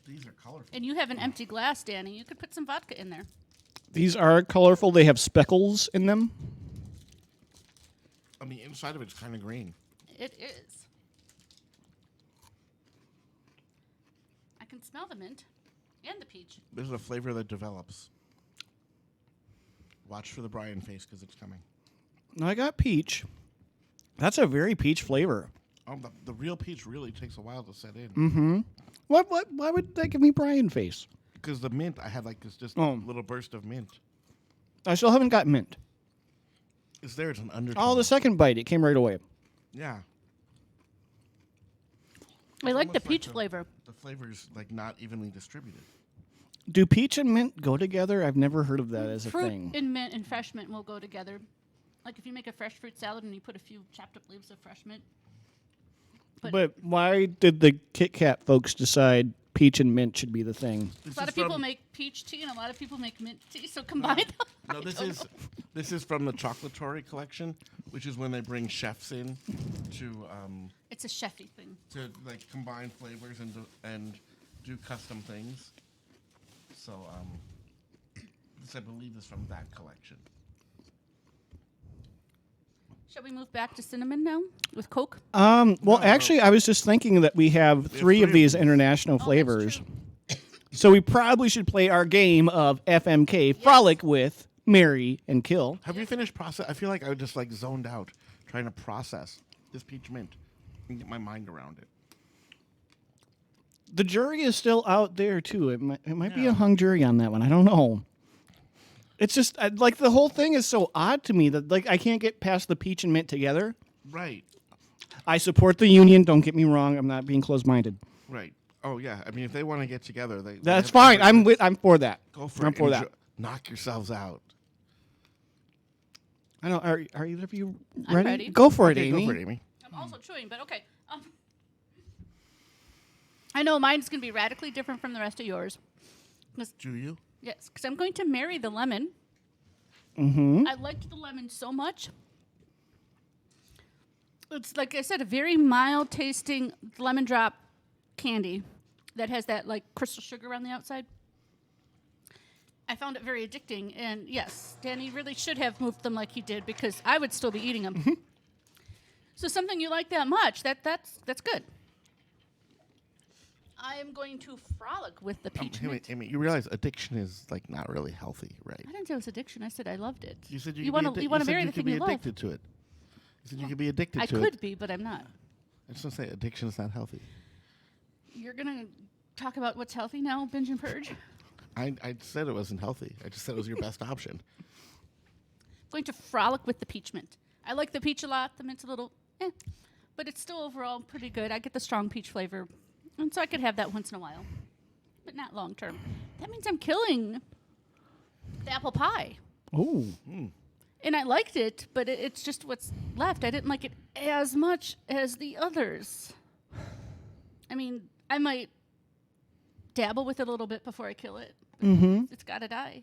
These are colorful. And you have an empty glass, Danny. You could put some vodka in there. These are colorful. They have speckles in them. On the inside of it's kind of green. It is. I can smell the mint and the peach. This is a flavor that develops. Watch for the Bryan face because it's coming. I got peach. That's a very peach flavor. Oh, the real peach really takes a while to set in. Mm-hmm. Why would that give me Bryan face? Because the mint, I had like this just Oh. little burst of mint. I still haven't got mint. It's there. It's an undertone. Oh, the second bite, it came right away. Yeah. I like the Almost peach the- flavor. The flavor's like not evenly distributed. Do peach and mint go together? I've never heard of that as a Fruit thing. and mint and fresh mint will go together. Like if you make a fresh fruit salad and you put a few chopped up leaves of fresh mint. But why did the Kit Kat folks decide peach and mint should be the thing? This a lot is of people from- make peach tea and a lot of people make mint tea, so combine them. No, this is from the Chocolatory collection, which is when they bring chefs in to It's a chefy thing. like combine flavors and do custom things. So this I believe is from that collection. Shall we move back to cinnamon now with Coke? Well, actually, I was just thinking that we have three of these international that's flavors. true. So we probably should play our game of FMK, Frolic with, Marry, and Kill. Have you finished process? I feel like I just like zoned out trying to process this peach mint and get my mind around it. The jury is still out there, too. It might be Yeah. a hung jury on that one. I don't know. It's just, like, the whole thing is so odd to me that, like, I can't get past the peach and mint together. Right. I support the union. Don't get me wrong. I'm not being closed-minded. Right. Oh yeah. I mean, if they want to get together, they That's have fine. every- I'm for that. Go for I'm it. for that. Knock yourselves out. I know. Are either of you I'm ready? ready. Go for it, Okay, Amy. Go for it, Amy. I'm also chewing, but okay. I know mine's going to be radically different from the rest of yours. Do you? Yes, because I'm going to marry the lemon. Mm-hmm. I liked the lemon so much. It's, like I said, a very mild tasting lemon drop candy that has that like crystal sugar on the outside. I found it very addicting, and yes, Danny really should have moved them like he did because I would still be eating them. So something you like that much, that's good. I am going to frolic with the peach mint. Amy, you realize addiction is like not really healthy, right? I didn't say it was addiction. I said I loved it. You said you want to marry the thing you love. addicted to it. You said you could be addicted I to it. could be, but I'm not. I just want to say addiction is not healthy. You're gonna talk about what's healthy now, binge and purge. I said it wasn't healthy. I just said it was your best option. I'm going to frolic with the peach mint. I like the peach a lot. The mint's a little, but it's still overall pretty good. I get the strong peach flavor, and so I could have that once in a while, but not long term. That means I'm killing the apple pie. Oh. And I liked it, but it's just what's left. I didn't like it as much as the others. I mean, I might dabble with it a little bit before I kill it. Mm-hmm. It's got to die.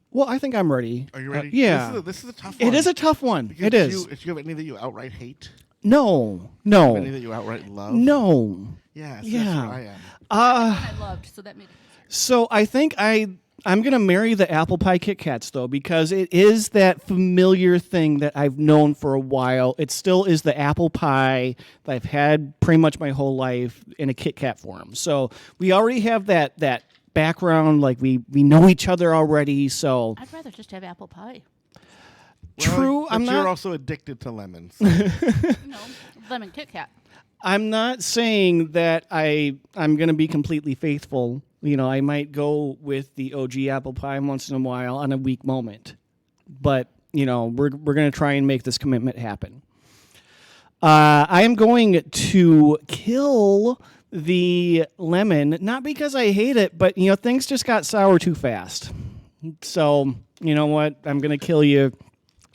Well, I think I'm ready. Are you ready? Yeah. This is a tough one. It is a tough one. It is. Do you have any that you outright hate? No. Do you have any that you outright love? No. Yeah. Yeah. That's where I am. I loved, so that made it easier. So I think I'm going to marry the apple pie Kit Kats, though, because it is that familiar thing that I've known for a while. It still is the apple pie that I've had pretty much my whole life in a Kit Kat form. So we already have that background, like we know each other already, so... I'd rather just have apple pie. True, but you're you're also addicted to lemons. Lemon Kit Kat. I'm not saying that I'm going to be completely faithful. You know, I might go with the OG apple pie once in a while on a weak moment. But, you know, we're going to try and make this commitment happen. I am going to kill the lemon, not because I hate it, but, you know, things just got sour too fast. So, you know what? I'm going to kill you.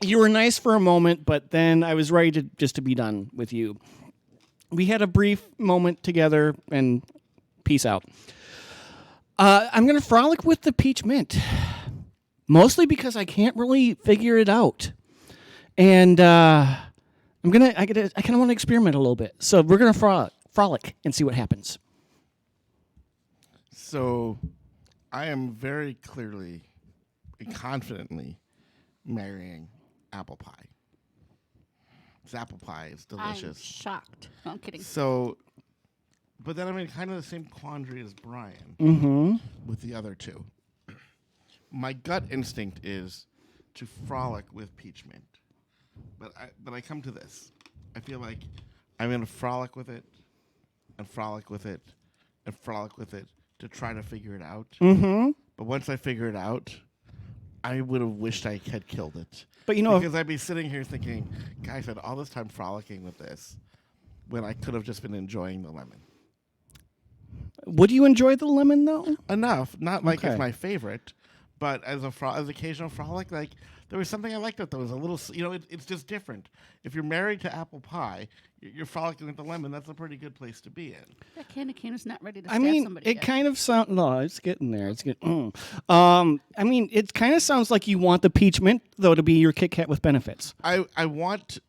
You were nice for a moment, but then I was ready to be done with you. We had a brief moment together, and peace out. I'm going to frolic with the peach mint, mostly because I can't really figure it out. And I kind of want to experiment a little bit. So we're going to frolic and see what happens. So I am very clearly and confidently marrying apple pie. This apple pie is delicious. I'm shocked. No, I'm kidding. So, but then I'm in kind of the same quandary as Bryan with the other two. My gut instinct is to frolic with peach mint, but I come to this. I feel like I'm going to frolic with it, and frolic with it, and frolic with it to try to figure it out. Mm-hmm. But once I figure it out, I would have wished I had killed it. But, you know, because I'd be sitting here thinking, guy, I spent all this time frolicking with this when I could have just been enjoying the lemon. Would you enjoy the lemon, though? Enough. Not like Okay. it's my favorite, but as occasional frolic, like there was something I liked that was a little, it's just different. If you're married to apple pie, you're frolicking with the lemon. That's a pretty good place to be in. That candy cane is not ready to I stab mean, somebody it yet. kind of sounds... No, it's getting there. It's getting... I mean, it kind of sounds like you want the peach mint, though, to be your Kit Kat with benefits. I want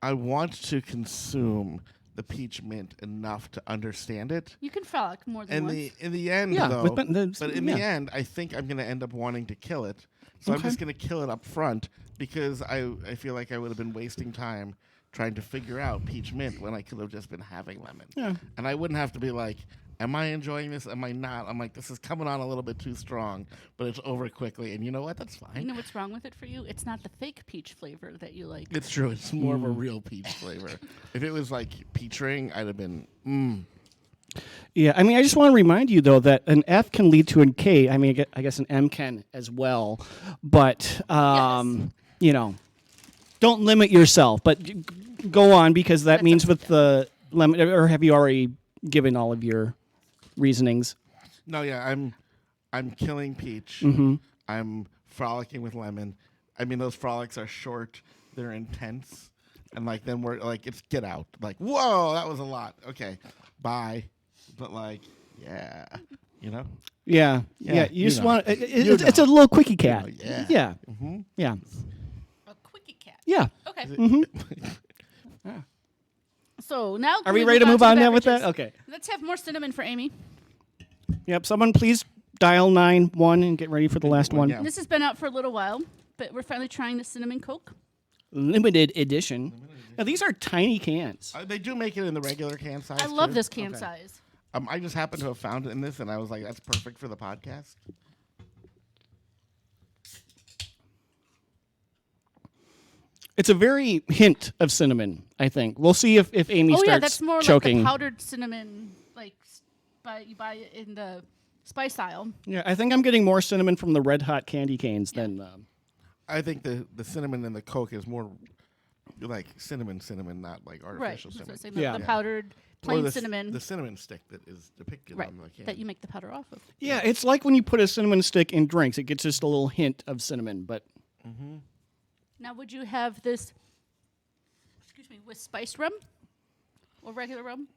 to consume the peach mint enough to understand it. You can frolic more than once. In the end, Yeah, though, with but in the yeah. end, I think I'm going to end up wanting to kill it. So I'm Okay. just going to kill it up front because I feel like I would have been wasting time trying to figure out peach mint when I could have just been having lemon. Yeah. And I wouldn't have to be like, am I enjoying this? Am I not? I'm like, this is coming on a little bit too strong, but it's over quickly. And you know what? That's fine. You know what's wrong with it for you? It's not the fake peach flavor that you like. It's true. It's more of a real peach flavor. If it was like peach ring, I'd have been, Yeah, I mean, I just want to remind you, though, that an F can lead to a K. I mean, I guess an M can as well. But, you know, don't limit yourself. But go on, because that means with the lemon, or have you already given all of your reasonings? No, yeah, I'm killing peach. I'm frolicking with lemon. I mean, those frolics are short. they're intense, and like then we're like it's get out. Like whoa, that was a lot. Okay, bye. But like yeah, you know. Yeah. Yeah, You you just know. want You it's a little quickie cat. yeah. Yeah. Mm-hmm. Yeah. A quickie cat. Yeah. Okay. Mm-hmm. So now Are can we ready to move the on now with that? beverages? Okay. Let's have more cinnamon for Amy. Yep. Someone please dial 9-1 and get ready for the last one. Yeah. This has been out for a little while, but we're finally trying the cinnamon Coke. Limited edition. Now these are tiny cans. They do make it in the regular can size. I love too. this can Okay. size. I just happened to have found it in this, and I was like, "That's perfect for the podcast." It's a very hint of cinnamon, I think. We'll see if Amy Oh starts yeah, that's more choking. like the powdered cinnamon, like you buy it in the spice aisle. Yeah, I think I'm getting more cinnamon from the red hot candy canes than. I think the cinnamon in the Coke is more like cinnamon, not like Right. artificial That's what I'm cinnamon. saying, Yeah. the powdered Or plain the cinnamon. the cinnamon stick that is depicted Right. on the can. That you make the powder off of. Yeah, it's like when you put a cinnamon stick in drinks. It gets just a little hint of cinnamon, but Now, would you have this? Excuse me, with spiced rum or regular rum?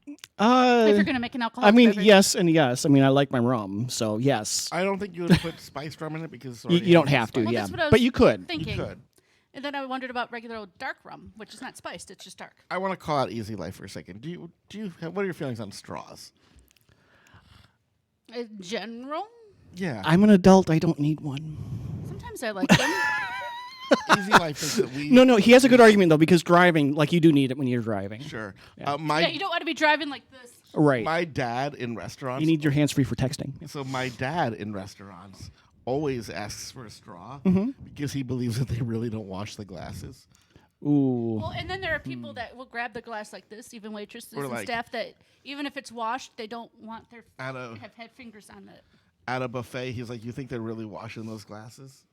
If you're going to make an alcoholic I mean, beverage. yes and yes. I mean, I like my rum, so yes. I don't think you would put spiced rum in it because it's You already don't has have to, spice. Well, yeah. that's what I was But you could. thinking. You could. And then I wondered about regular old dark rum, which is not spiced; it's just dark. I want to call out Easy Life for a second. Do you what are your feelings on straws? In general, Yeah, I'm an adult. I don't need one. sometimes I like them. Easy Life thinks that we No, he has a good argument, though, because driving, like, you do need it when you're driving. sure. Yeah. Yeah, you don't want to be driving like this. Right. My dad in restaurants. You need your hands free for texting. So my dad in restaurants always asks for a straw Mm-hmm. because he believes that they really don't wash the glasses. Ooh. Well, and then there are people that will grab the glass like this, even waitresses Or and like- staff that even if it's washed, they don't want their At a have had fingers on it. at a buffet, he's like, "You think they're really washing those glasses?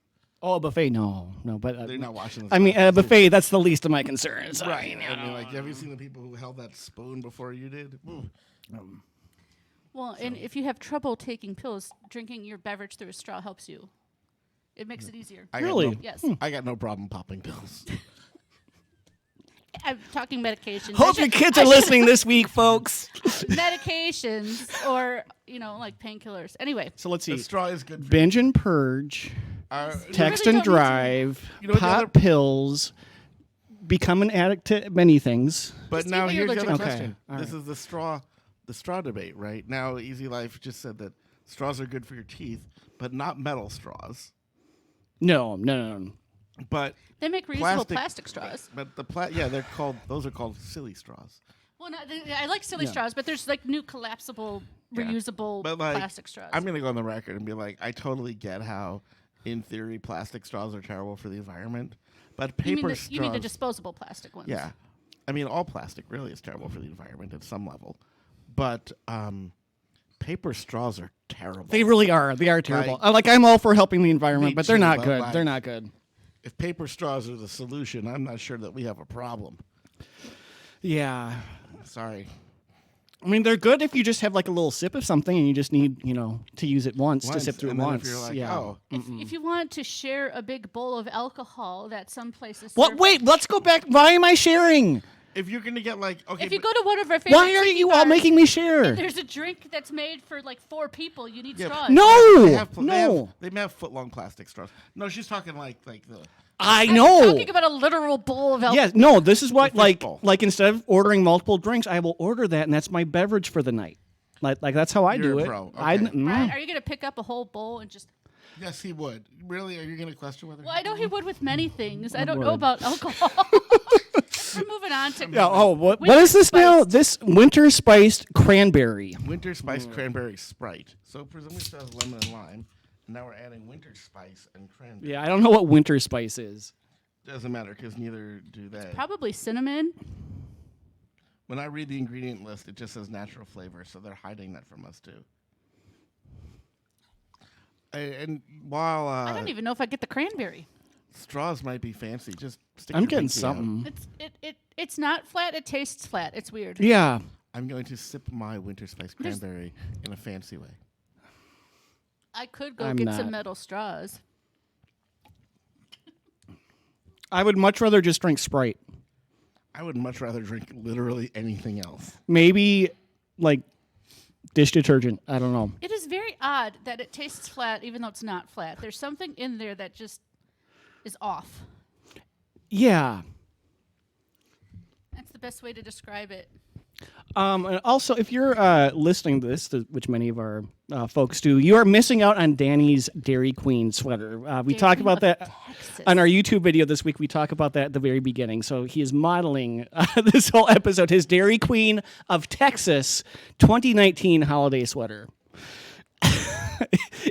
Oh, a buffet? No. But They're not washing." Those I mean, at a glasses." buffet, that's the least of my concerns. Right. I mean, like, have you seen the people who held that spoon before you did? Ooh. Well, and if you have trouble taking pills, drinking your beverage through a straw helps you. It makes it easier. I got Really? no- Yes. I got no problem popping pills. I'm talking medications. Hope your kids are listening this week, folks. Medications or, like painkillers. Anyway, So let's The see. straw is good. For Binge and purge, text really and don't need to. drive, You know what the pop other- pills, become an addict to many things. But Just eat now what you're here's the other allergic to. question. Okay, all This is the straw debate, right? Now Easy Life just said that straws are good for your teeth, but not metal straws. No. But they make reusable plastic straws. But those are called silly straws. Well, I like silly straws, but there's like new collapsible, reusable But like plastic straws. I'm gonna go on the record and be like, I totally get how, in theory, plastic straws are terrible for the environment. But paper straws. you mean the disposable plastic ones? Yeah. I mean, all plastic really is terrible for the environment at some level. But paper straws are terrible. They really are. They are terrible. I'm all for helping the environment, Me but they're too, not but good. like- They're not good. If paper straws are the solution, I'm not sure that we have a problem. Yeah. Sorry. I mean, they're good if you just have like a little sip of something and you just need, to use it once to sip through it and then once. If you're like, yeah. oh, If you want to share a big bowl of alcohol that some places What? serve- Wait, let's go back. Why am I sharing? if you're gonna get like, okay, If you but- go to one of our favorite Why are tiki you all bars, making me share? and there's a drink that's made for like 4 people, you need Yeah, straws. No. they may have foot-long plastic straws. No, she's talking like the. I I'm know. talking about a literal bowl of alcohol. Yes, no, this is what The like fishbowl. like instead of ordering multiple drinks, I will order that and that's my beverage for the night. Like that's how I You're do a it. pro. I Okay. Brian, are you going to pick up a whole bowl and just... Yes, he would. Really? Are you gonna question whether? Well, I know he would with many things. I don't would. know about alcohol. We're moving on to... Yeah, what Winter is this now? spiced. This winter spiced cranberry. Winter spice cranberry Sprite. So presumably it has lemon and lime. And now we're adding winter spice and cranberry. Yeah, I don't know what winter spice is. Doesn't matter because neither do they. Probably cinnamon. When I read the ingredient list, it just says natural flavor, so they're hiding that from us too. And while I don't even know if I get the cranberry. straws might be fancy, just stick I'm your getting pinky out. something. It's not flat. It tastes flat. It's weird. Yeah. I'm going to sip my winter spice cranberry in a fancy way. I could go I'm get not. some metal straws. I would much rather just drink Sprite. I would much rather drink literally anything else. Maybe like dish detergent. I don't know. It is very odd that it tastes flat, even though it's not flat. There's something in there that just is off. Yeah. That's the best way to describe it. And also, if you're listening to this, which many of our folks do, you are missing out on Danny's Dairy Queen sweater. We talk about that Texas. on our YouTube video this week. We talk about that at the very beginning. So he is modeling this whole episode, his Dairy Queen of Texas 2019 holiday sweater.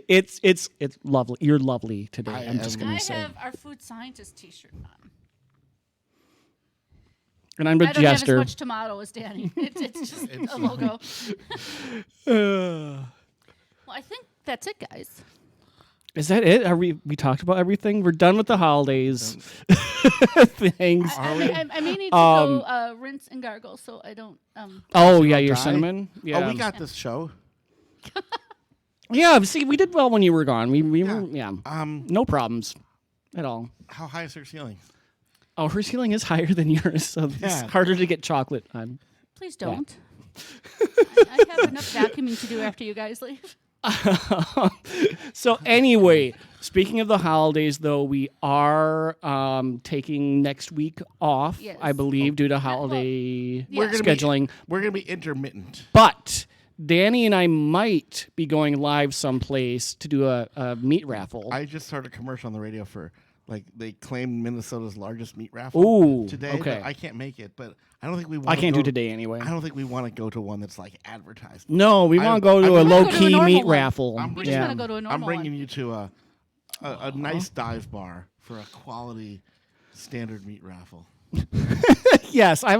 It's lovely. You're lovely today. I'm just going I to say. have our food scientist T-shirt on. And I'm a I don't have as jester. much tomato as Danny. It's just a logo. Well, I think that's it, guys. Is that it? Are we talked about everything? We're done with the holidays. Things. I may need to go rinse and gargle, so I don't. Oh yeah, your die? cinnamon. Yeah. Oh, we got this show. Yeah. See, we did well when you were gone. We were no problems at all. How high is her ceiling? Oh, her ceiling is higher than yours, so it's Yeah. harder to get chocolate on. Please don't. I have enough vacuuming to do after you guys leave. So anyway, speaking of the holidays, though, we are taking next week off, Yes. I believe, due to well, holiday We're gonna scheduling. We're going to be intermittent. But Danny and I might be going live someplace to do a meat raffle. I just heard a commercial on the radio for, like, they claimed Minnesota's largest meat raffle Ooh, today. okay. But I can't make it, but I don't think we want I can't do today anyway. I don't think we want to go to one that's, like, advertised. No, we want to go to I'm a gonna go to a low-key normal meat one. raffle. We just want to go to a normal I'm bringing one. you to a nice dive bar for a quality standard meat raffle. Yes, I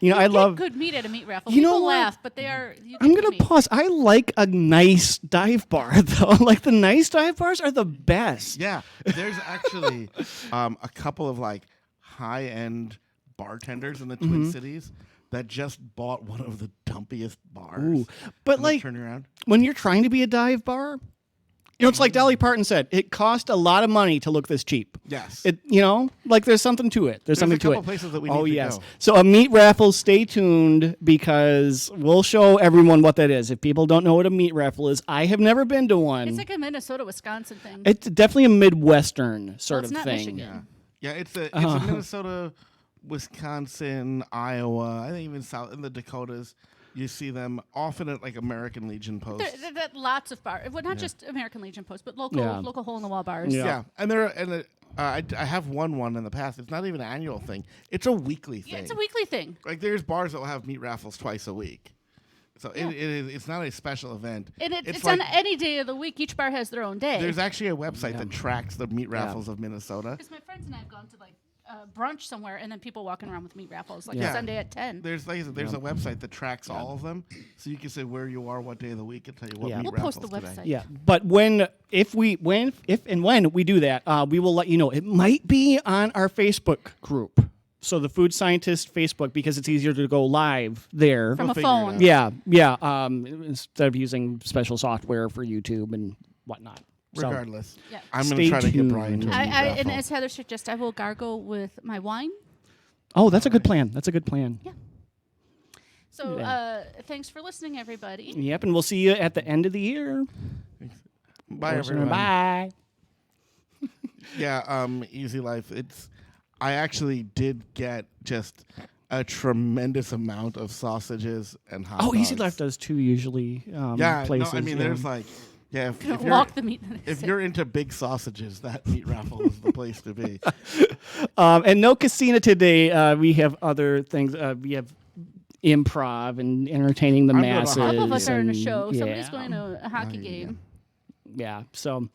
You I get love. good meat at a meat raffle. You know People what? laugh, but they are. I'm gonna pause. I like a nice dive bar though. Like the nice dive bars are the best. Yeah, there's actually a couple of, like, high-end bartenders in the Twin Cities that just bought one of the dumpiest bars. Ooh. But And they like turn around. when you're trying to be a dive bar, it's like Dolly Parton said, it cost a lot of money to look this cheap. Yes. It like there's something to it. There's something a to couple it. places that we Oh need to yes. go. So a meat raffle, stay tuned because we'll show everyone what that is. If people don't know what a meat raffle is, I have never been to one. It's like a Minnesota, Wisconsin thing. It's definitely a Midwestern sort it's of not thing. Michigan. Yeah, it's a Minnesota, Wisconsin, Iowa, I think even south in the Dakotas. You see them often at, like, American Legion posts. There lots of bars. Well, not just American Legion posts, but local Yeah. local hole in the wall bars. Yeah. Yeah, and I have won one in the past. It's not even an annual thing. It's a weekly thing. Yeah, it's a weekly thing. Like, there's bars that will have meat raffles twice a week. So it's not a special event. And it's like, on any day of the week. Each bar has their own day. there's actually a website that tracks the meat raffles of Minnesota. Because my friends and I have gone to like brunch somewhere, and then people walking around with meat raffles, like Yeah. Sunday at 10. There's a website that tracks all of them, so you can say where you are, what day of the week, and tell you what Yeah. meat We'll raffles post the today. website. Yeah, but if and when we do that, we will let you know. It might be on our Facebook group, so the Food Scientist Facebook, because it's easier to go live there. From a figure it phone. out. Yeah. Instead of using special software for YouTube and whatnot. So, Regardless, Yeah. I'm going Stay to try to get tuned. Bryan to a meat And raffle. as Heather suggests, I will gargle with my wine. oh, that's a good plan. That's a good plan. Yeah. So thanks for listening, everybody. Yep, and we'll see you at the end of the year. Bye, everyone. Bye. Yeah, Easy Life. I actually did get just a tremendous amount of sausages and hot dogs. Oh, Easy Life does too usually. Yeah, places, no, I mean, yeah. there's like, yeah, if you're, Walk the meat. if you're into big sausages, that meat raffle is the place to be. And no casino today. We have other things. We have improv and entertaining the I'm going to masses. hockey. Couple of us are in a and- show. Yeah, Somebody's going to a hockey Yeah. game. yeah. So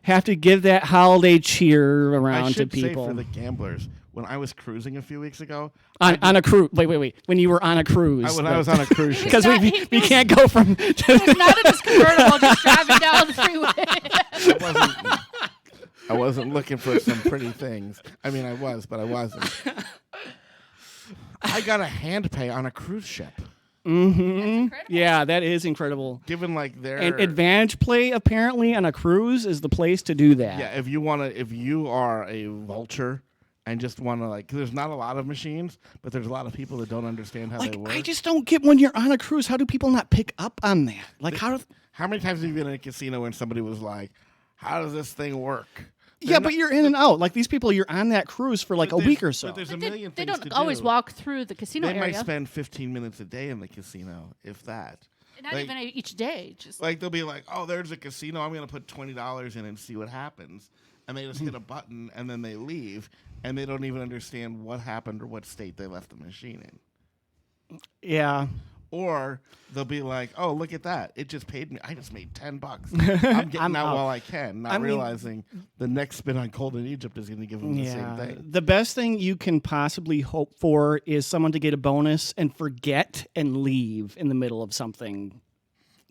have to give that holiday cheer I around to should say people for the gamblers, when I was cruising a few weeks ago, on a cruise. Wait. When you were on a cruise, when I was on a cruise ship, because He we was- can't go from. He was not in his convertible, just driving down the freeway. I wasn't looking for some pretty things. I mean, I was, but I wasn't. I got a hand pay on a cruise ship. Incredible. Yeah, that is incredible. Given like their And Advantage Play apparently on a cruise is the place to do that. yeah, if you are a vulture and just want to like. 'Cause there's not a lot of machines, but there's a lot of people that don't understand how they work. I just don't get when you're on a cruise. How do people not pick up on that? Like How many times have you been in a casino when somebody was like, "How does this thing work?" Yeah, but you're in and out. Like these people, you're on that cruise for like a week or so. But there's a But million they things don't to always do. walk through the casino They area. might spend 15 minutes a day in the casino, if that. Not like- even each day. Just Like they'll be like, "Oh, there's a casino. I'm going to put $20 in and see what happens." And they just hit a button and then they leave, and they don't even understand what happened or what state they left the machine in. Yeah. Or they'll be like, "Oh, look at that! It just paid me. I just made $10. I'm getting I'm out out." while I can, not realizing the next spin on Golden Egypt is going to give them the same thing." The best thing you can possibly hope for is someone to get a bonus and forget and leave in the middle of something.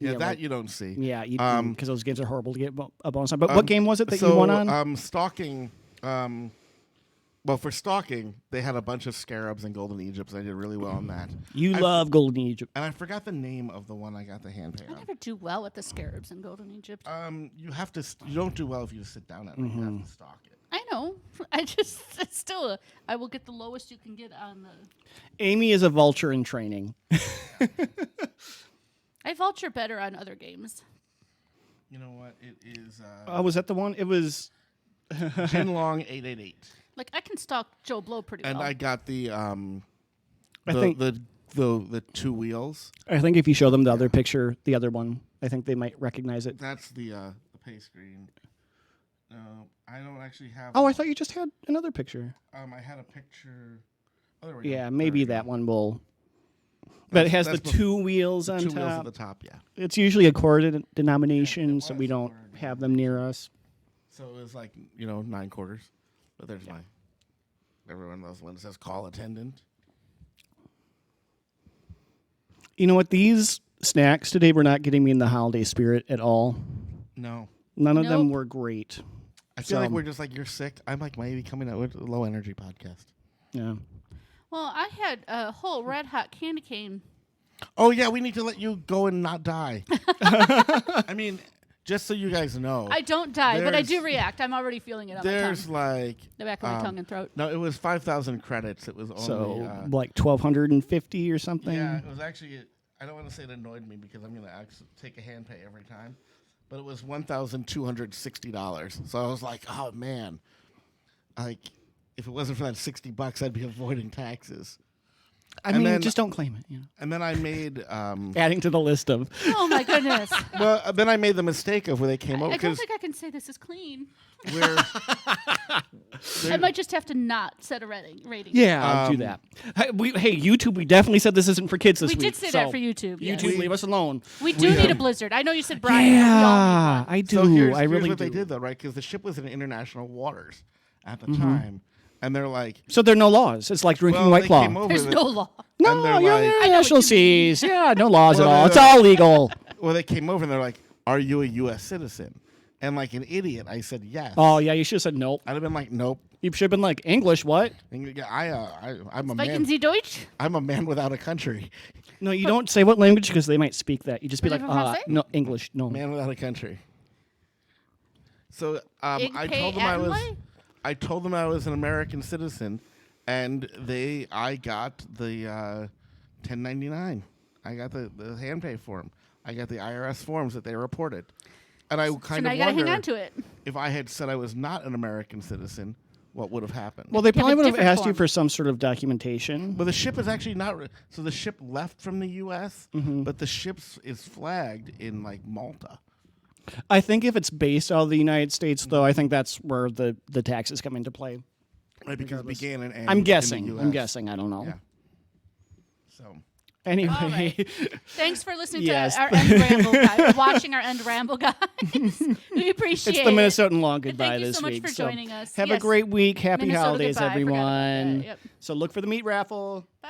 Yeah, that you don't see. Yeah, because those games are horrible to get a bonus on. But what game was it that you so, won on? Stalking. Well, for stalking, they had a bunch of scarabs in Golden Egypt, and I did really well on that. You love Golden Egypt. And I forgot the name of the one I got the hand pay I on. never do well with the scarabs in Golden Egypt. You have to. You don't do well if you just sit down at it. You have to stalk it. I know. I just it's still. I will get the lowest you can get on the. Amy is a vulture in training. I vulture better on other games. You know what? It is Was that the one? It was. Jinlong 888. Like I can stalk Joe Blow pretty And well. I got the I think the two wheels. I think if you show them the other picture, the other one, I think they might recognize it. That's the pay screen. No, I don't actually have. Oh, I thought you just had another picture. I had a picture. Oh, there we go. Yeah, There maybe we go. that one will. But it has the that's two wheels on Two top. wheels at the top. Yeah. It's usually a core denomination, so we was don't core have them near us. So it was like 9 quarters, but there's my. Everyone knows when it says call attendant. You know what? These snacks today were not getting me in the holiday spirit at all. No. None of them Nope. were great. I feel like we're just like, you're sick. I'm like maybe coming out with a low energy podcast. Yeah. well, I had a whole red hot candy cane. Oh yeah, we need to let you go and not die. I mean, just so you guys know. I don't die, but I do there's- react. I'm already feeling it on my There's tongue. like The back of my tongue and throat. no, it was 5,000 credits. It was only So like 1,250 or something. yeah, it was actually. I don't want to say it annoyed me because I'm gonna actually take a hand pay every time, but it was $1,260. So I was like, oh man, like if it wasn't for that $60, I'd be avoiding taxes. I And mean, then- just don't claim it. You know? And then I made Adding to the list of. Oh my goodness. well, then I made the mistake of where they came over I don't because think I can say this is clean. we're I might just have to not set a rating. Yeah, I'll do that. Hey, YouTube, we definitely said this isn't for kids this We week. did say that for YouTube. Yes. YouTube, leave us alone. We do need a blizzard. I know you said Bryan. Yeah, but we all need one. I do. So here's I really what do. they did though, right? Because the ship was in international waters at the time, and they're like, So there are no laws. It's like drinking well, White they Claw. came over. There's no law. and No, they're you're like- in I know what international you seas. Yeah, no laws at Well, all. no, It's no. all legal. Well, they came over and they're like, "Are you a U.S. citizen?" And like an idiot, I said yes. Oh yeah, you should have said nope. I'd have been like, "Nope." You should have been like English. What? And I'm a Sprechen man. Sie Deutsch? I'm a man without a country. No, you don't say what language because they might speak that. You just be like, Parlez-vous français? no English. No. Man without a country. So Ik I pay told them I was. Adelaide? I told them I was an American citizen, and I got the 1099. I got the hand pay form. I got the IRS forms that they reported, and I So kind now of you gotta wonder hang on to it. if I had said I was not an American citizen, what would have happened. Well, they have a probably would have different asked you form. for some sort of documentation. But the ship is actually not. So the ship left from the U.S., Mm-hmm. but the ship is flagged in like Malta. I think if it's based out of the United States, though, I think that's where the taxes come into play. Right, because it began and ended I'm in guessing. the US. I'm guessing. I don't know. Yeah. So Anyway, All right. Thanks for listening Yes. to our end ramble, guys. Watching our end ramble, guys. We appreciate it's the it. Minnesotan long goodbye Thank you this so much week. for So joining us. Have a Yes. great week. Happy Minnesota holidays, goodbye. I forgot about that. everyone. Yep. So look for the meat raffle. Bye.